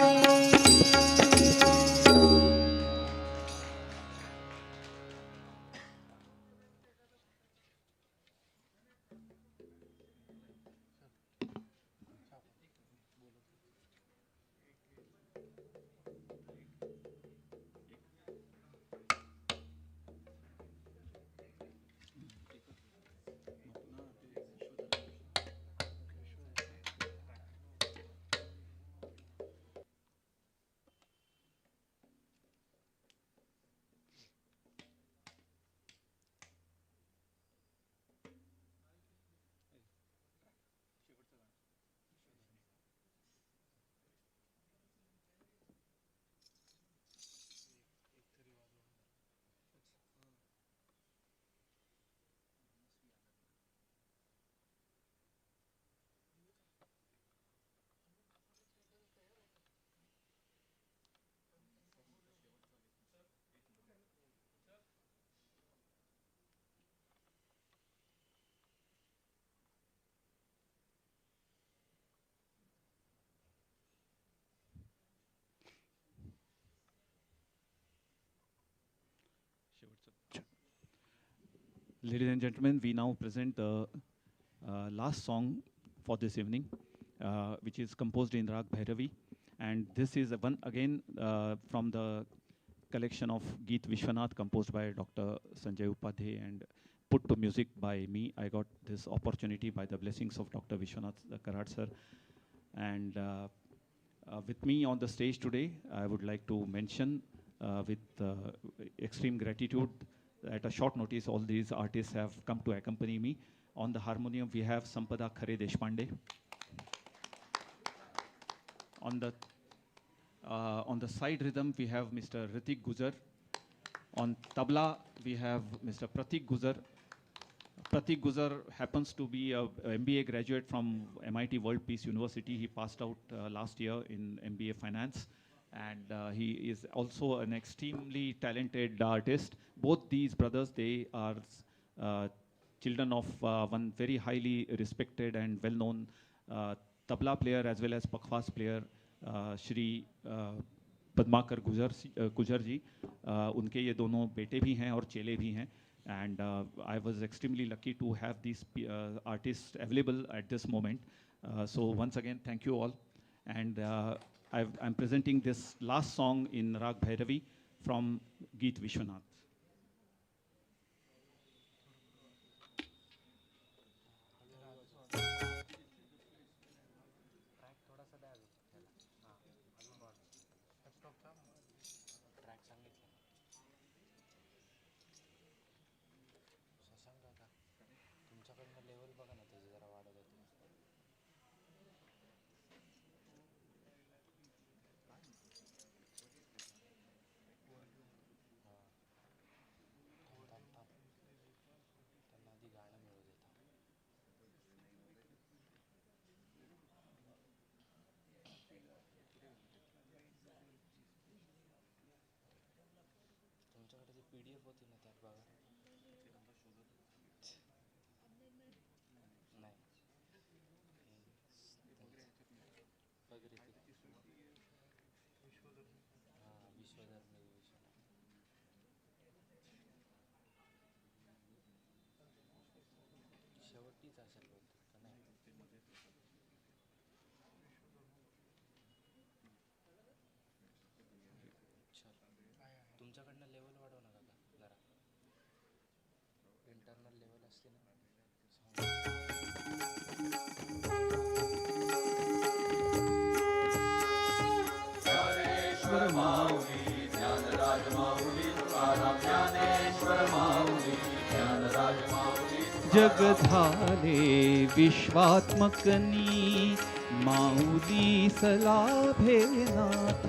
Speaker 3: Ladies and gentlemen, we now present the last song for this evening, which is composed in Rag Bhairavi. And this is one again from the collection of Geet Vishwanath composed by Dr. Sanjay Upadhyay and put to music by me. I got this opportunity by the blessings of Dr. Vishwanath Karat sir. And with me on the stage today, I would like to mention with extreme gratitude at a short notice all these artists have come to accompany me. On the harmonium we have Sampada Khare Deshpande. On the side rhythm we have Mr. Ritik Gujar. On tabla we have Mr. Pratik Gujar. Pratik Gujar happens to be a MBA graduate from MIT World Peace University. He passed out last year in MBA Finance. And he is also an extremely talented artist. Both these brothers, they are children of one very highly respected and well-known tabla player as well as pakhwas player, Shri Padmakar Gujar ji. उनके ये दोनों बेटे भी हैं और चेले भी हैं. And I was extremely lucky to have these artists available at this moment. So once again, thank you all. And I'm presenting this last song in Rag Bhairavi from Geet Vishwanath.
Speaker 5: PDF होती ना त्यात बघा नाही वगैरे हां विश्वधर्मी शेवटीच असेल बोलतो का नाही तुमच्याकडनं लेवल वाढव ना काका जरा इंटरनल लेवल असते ना
Speaker 4: ज्ञानेश्वर माऊली ज्ञानराज माऊली तुकाराम ज्ञानेश्वर माऊली ज्ञानराज माऊली जग झाले विश्वात्मकनी माऊली सलाभे नाथ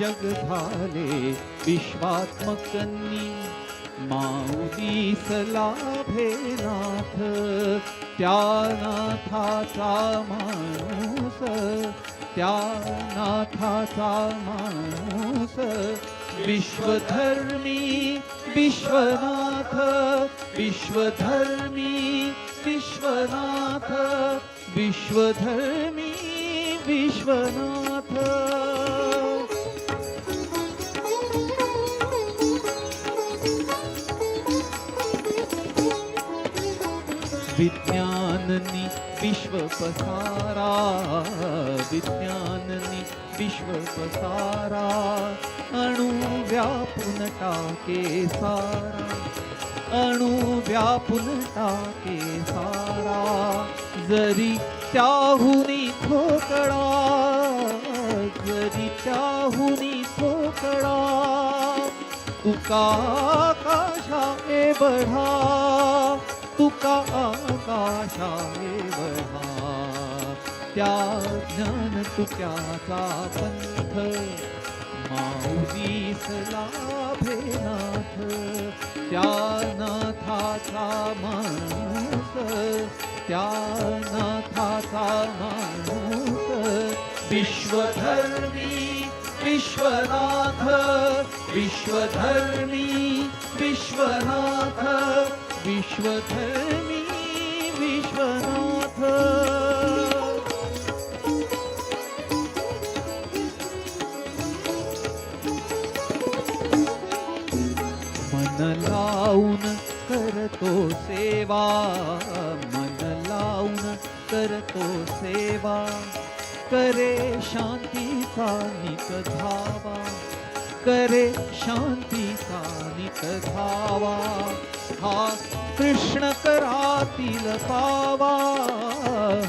Speaker 4: जग झाले विश्वात्मकनी माऊली सलाभे नाथ त्या नाथाचा माणूस त्या नाथाचा माणूस विश्वधर्मी विश्वनाथ विश्वधर्मी विश्वनाथ विश्वधर्मी विश्वनाथ विज्ञाननी विश्व पसारा विज्ञाननी विश्व पसारा अणु व्यापून टाके सारा अणु व्यापून टाके सारा जरी त्याहुनी ठोकळा जरी त्याहुनी ठोकळा तुका आकाशा एवढा तुका आकाशा एवढा त्या ज्ञान तुक्याचा पंथ माऊलीस लाभे नाथ त्या नाथाचा माणूस त्या नाथाचा माणूस विश्वधर्मी विश्वनाथ विश्वधर्मी विश्वनाथ विश्वधर्मी विश्वनाथ मन लावून करतो सेवा, मन लावून करतो सेवा, करे शांतीचा नित धावा, करे शांतीचा नित धावा, हा कृष्ण करातील पावा,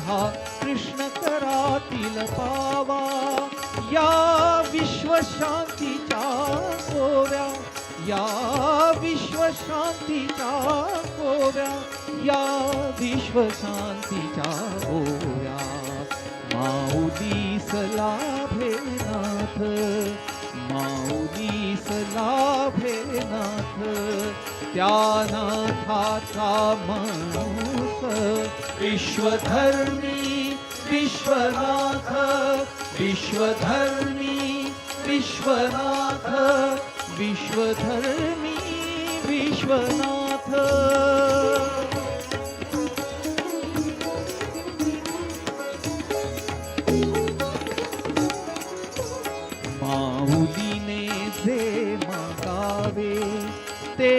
Speaker 4: हा कृष्ण करातील पावा, या विश्वशांतीच्या गोव्या, या विश्वशांतीच्या गोव्या, या विश्वशांतीच्या गोव्या, माऊलीस लाभे नाथ, माऊलीस लाभे नाथ, त्या नाथाचा माणूस विश्वधर्मी विश्वनाथ, विश्वधर्मी विश्वनाथ, विश्वधर्मी विश्वनाथ. माऊलीने जे मागावे ते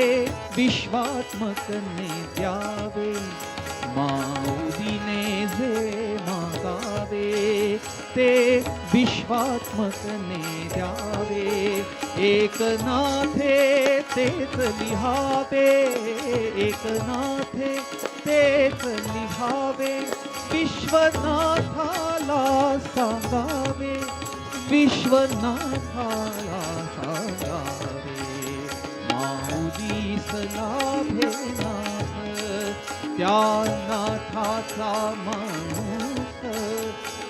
Speaker 4: विश्वात्मकने द्यावे, माऊलीने जे मागावे ते विश्वात्मकने द्यावे, एकनाथे तेच लिहावे, एकनाथे तेच लिहावे, विश्वनाथाला सांगावे, विश्वनाथाला सांगावे, माऊलीस लाभे नाथ, त्या नाथाचा माणूस,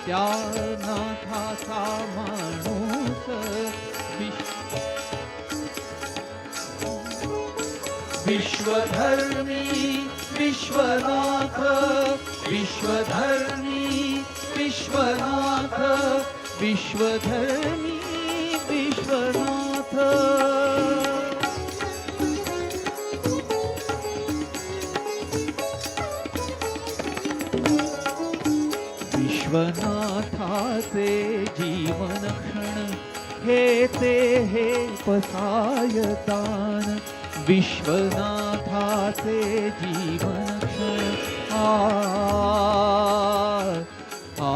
Speaker 4: त्या नाथाचा माणूस, विश्वधर्मी विश्वनाथ, विश्वधर्मी विश्वनाथ, विश्वधर्मी विश्वनाथ. विश्वनाथाचे जीवन क्षण हे ते हे पसायदान, विश्वनाथाचे जीवन क्षण आ आ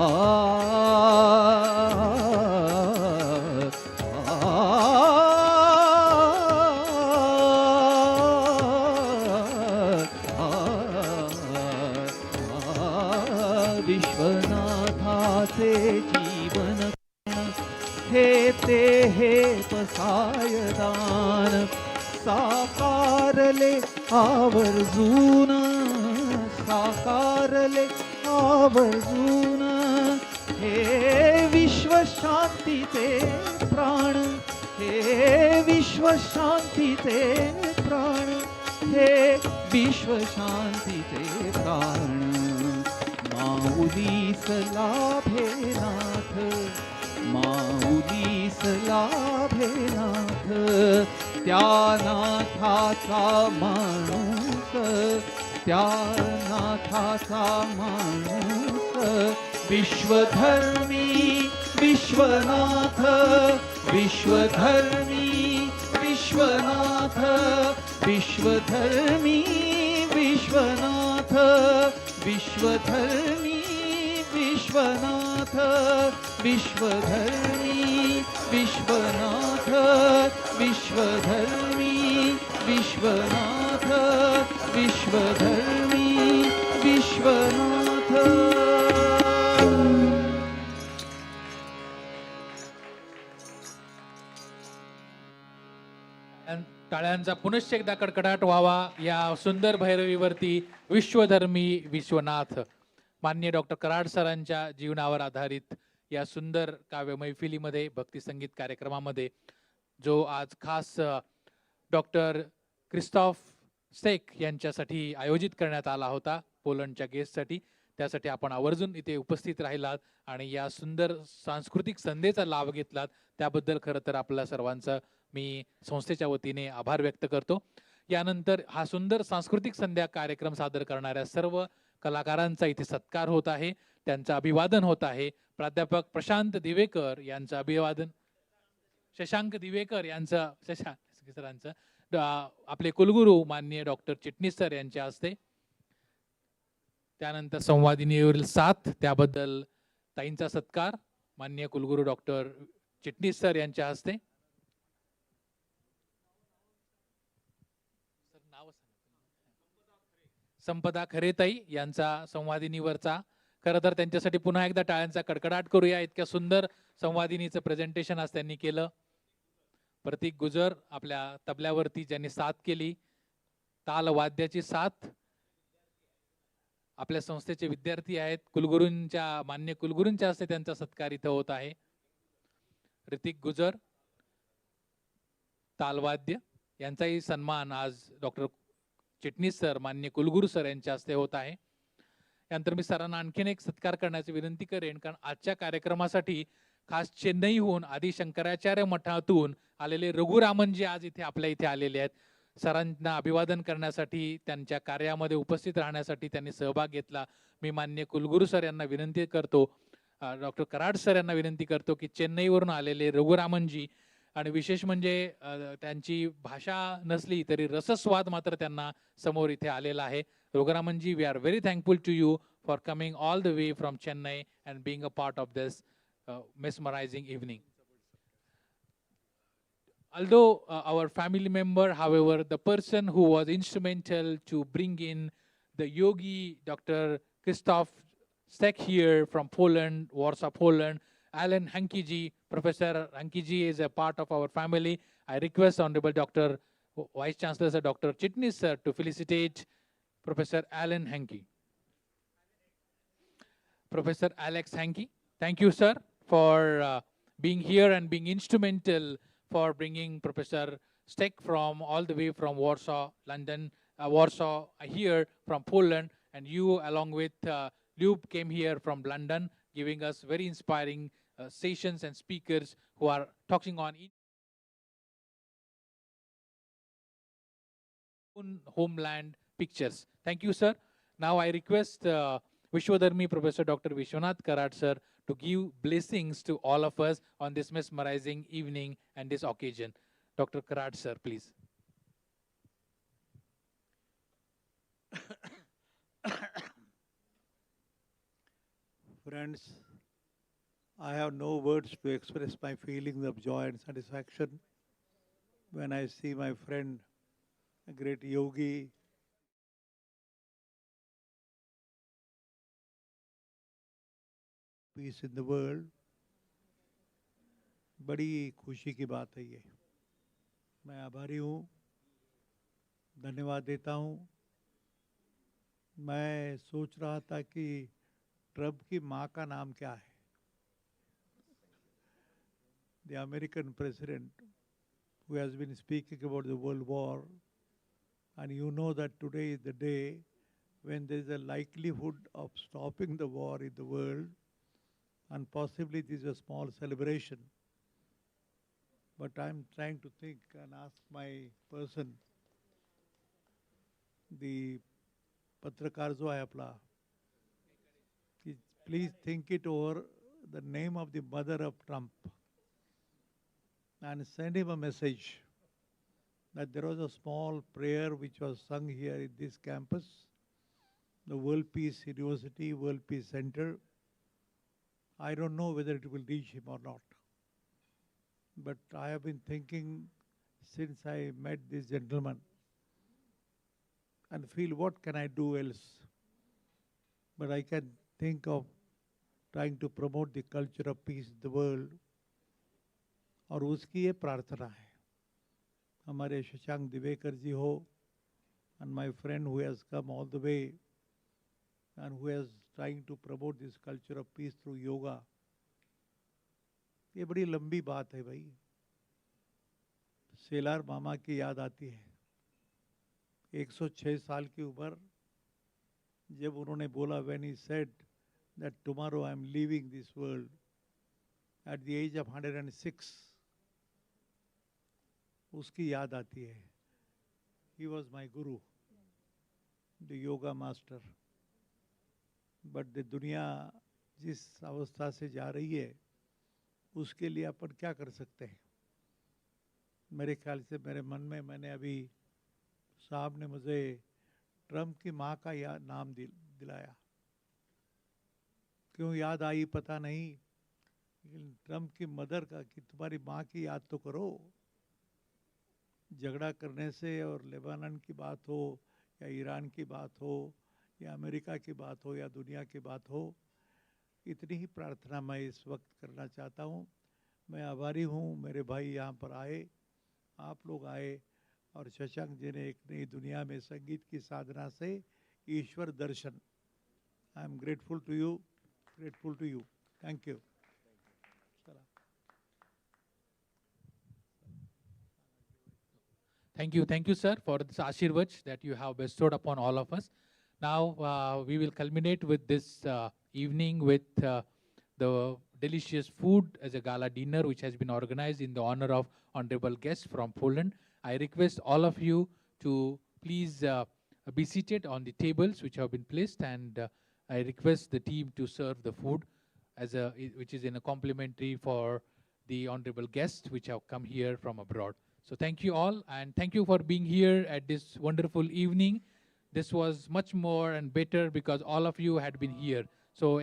Speaker 4: विश्वनाथाचे जीवन हे ते हे पसायदान, साकारले आवर्जून, साकारले आवर्जून, हे विश्वशांतीचे प्राण, हे विश्वशांतीचे प्राण, हे विश्वशांतीचे प्राण, माऊलीस लाभे नाथ, माऊलीस लाभे नाथ, त्या नाथाचा माणूस, त्या नाथाचा माणूस, विश्वधर्मी विश्वनाथ, विश्वधर्मी विश्वनाथ, विश्वधर्मी विश्वनाथ, विश्वधर्मी विश्वनाथ, विश्वधर्मी विश्वनाथ, विश्वधर्मी विश्वनाथ, विश्वधर्मी विश्वनाथ.
Speaker 1: टाळ्यांचा पुनश्च एकदा कडकडाट व्हावा या सुंदर भैरवीवरती विश्वधर्मी विश्वनाथ. माननीय डॉक्टर कराड सरांच्या जीवनावर आधारित या सुंदर काव्य मैफिलीमध्ये भक्ती संगीत कार्यक्रमामध्ये जो आज खास डॉक्टर क्रिस्टॉफ सेक यांच्यासाठी आयोजित करण्यात आला होता पोलंडच्या गेस्टसाठी, त्यासाठी आपण आवर्जून इथे उपस्थित राहिलात आणि या सुंदर सांस्कृतिक संध्येचा लाभ घेतलात त्याबद्दल खरं तर आपल्या सर्वांचं मी संस्थेच्या वतीने आभार व्यक्त करतो. यानंतर हा सुंदर सांस्कृतिक संध्या कार्यक्रम सादर करणाऱ्या सर्व कलाकारांचा इथे सत्कार होत आहे, त्यांचं अभिवादन होत आहे. प्राध्यापक प्रशांत दिवेकर यांचं अभिवादन, शशांक दिवेकर यांचं, शशांक सरांचं आपले कुलगुरू माननीय डॉक्टर चिटणीस सर यांच्या हस्ते. त्यानंतर संवादिनीवरील साथ त्याबद्दल ताईंचा सत्कार माननीय कुलगुरू डॉक्टर चिटणीस सर यांच्या हस्ते. संपदा खरेताई यांचा संवादिनीवरचा. खरं तर त्यांच्यासाठी पुन्हा एकदा टाळ्यांचा कडकडाट करूया. इतक्या सुंदर संवादिनीचं प्रेझेंटेशन आज त्यांनी केलं. प्रतीक गुजर आपल्या तबल्यावरती ज्यांनी साथ केली. ताल वाद्याची साथ आपल्या संस्थेचे विद्यार्थी आहेत. कुलगुरूंच्या मान्य कुलगुरूंच्या हस्ते त्यांचा सत्कार इथं होत आहे. ऋतिक गुजर तालवाद्य यांचाही सन्मान आज डॉक्टर चिटणीस सर मान्य कुलगुरू सर यांच्या हस्ते होत आहे. यानंतर मी सरांना आणखीन एक सत्कार करण्याची विनंती करेन, कारण आजच्या कार्यक्रमासाठी खास चेन्नईहून आदि शंकराचार्य मठातून आलेले रघुरामनजी आज इथे आपल्या इथे आलेले आहेत. सरांना अभिवादन करण्यासाठी, त्यांच्या कार्यामध्ये उपस्थित राहण्यासाठी त्यांनी सहभाग घेतला. मी मान्य कुलगुरू सर यांना विनंती करतो, डॉक्टर कराड सर यांना विनंती करतो की चेन्नईवरून आलेले रघुरामनजी, आणि विशेष म्हणजे त्यांची भाषा नसली तरी रसस्वाद मात्र त्यांना समोर इथे आलेला आहे. Raghuramanji, we are very thankful to you for coming all the way from Chennai and being a part of this mesmerizing evening. Although our family member, however, the person who was instrumental to bring in the yogi Dr. Krzysztof Stek here from Poland, Warsaw, Poland, Alan Hankiji, Professor Hankiji is a part of our family. I request Honorable Dr. Vice Chancellor Sir Dr. Chitnis sir to felicitate Professor Alan Hankey. Professor Alex Hankey, thank you sir for being here and being instrumental for bringing Professor Stek from all the way from Warsaw, London, Warsaw here from Poland, and you along with Lube came here from London, giving us very inspiring sessions and speakers who are talking on homeland pictures. Thank you sir. Now I request Vishwadharmi Professor Dr. Vishwanath Karad sir to give blessings to all of us on this mesmerizing evening and this occasion. Dr. Karad sir, please.
Speaker 6: Friends, I have no words to express my feelings of joy and satisfaction when I see my friend, a great yogi, peace in the world. बड़ी खुशी की बात है ये. मैं आभारी हूँ, धन्यवाद देता हूँ. मैं सोच रहा था कि ट्रम्प की माँ का नाम क्या है. The American president who has been speaking about the world war, and you know that today is the day when there is a likelihood of stopping the war in the world, and possibly this is a small celebration. But I'm trying to think and ask my person, the Patrakar जो है अपना, कि please think it over, the name of the mother of Trump, and send him a message that there was a small prayer which was sung here in this campus, the World Peace University, World Peace Center. I don't know whether it will reach him or not. But I have been thinking since I met this gentleman and feel what can I do else. But I can think of trying to promote the culture of peace in the world. और उसकी ये प्रार्थना है. हमारे शशांक दिवेकर जी हो, and my friend who has come all the way and who is trying to promote this culture of peace through yoga. ये बड़ी लंबी बात है भाई. सेलार मामा की याद आती है. 106 साल की उम्र जब उन्होंने बोला, when he said that tomorrow I am leaving this world at the age of 106, उसकी याद आती है. He was my guru, the yoga master. But the दुनिया जिस अवस्था से जा रही है उसके लिए अपन क्या कर सकते हैं. मेरे ख्याल से मेरे मन में मैंने अभी साहब ने मुझे ट्रम्प की माँ का नाम दिलाया। क्यों याद आई पता नहीं, लेकिन ट्रम्प की मदर का कि तुम्हारी माँ की याद तो करो। झगड़ा करने से, और लेबानन की बात हो या ईरान की बात हो या अमेरिका की बात हो या दुनिया की बात हो, इतनी ही प्रार्थना मैं इस वक्त करना चाहता हूँ। मैं आभारी हूँ मेरे भाई यहाँ पर आए, आप लोग आए, और शशांक जी ने एक नई दुनिया में संगीत की साधना से ईश्वर दर्शन। I am grateful to you, grateful to you. Thank you.
Speaker 1: Thank you, sir, for this Ashirvaj that you have bestowed upon all of us. Now we will culminate with this evening with the delicious food as a gala dinner, which has been organized in the honor of honorable guests from Poland. I request all of you to please be seated on the tables which have been placed, and I request the team to serve the food which is in a complimentary for the honorable guests which have come here from abroad. So thank you all, and thank you for being here at this wonderful evening. This was much more and better because all of you had been here. So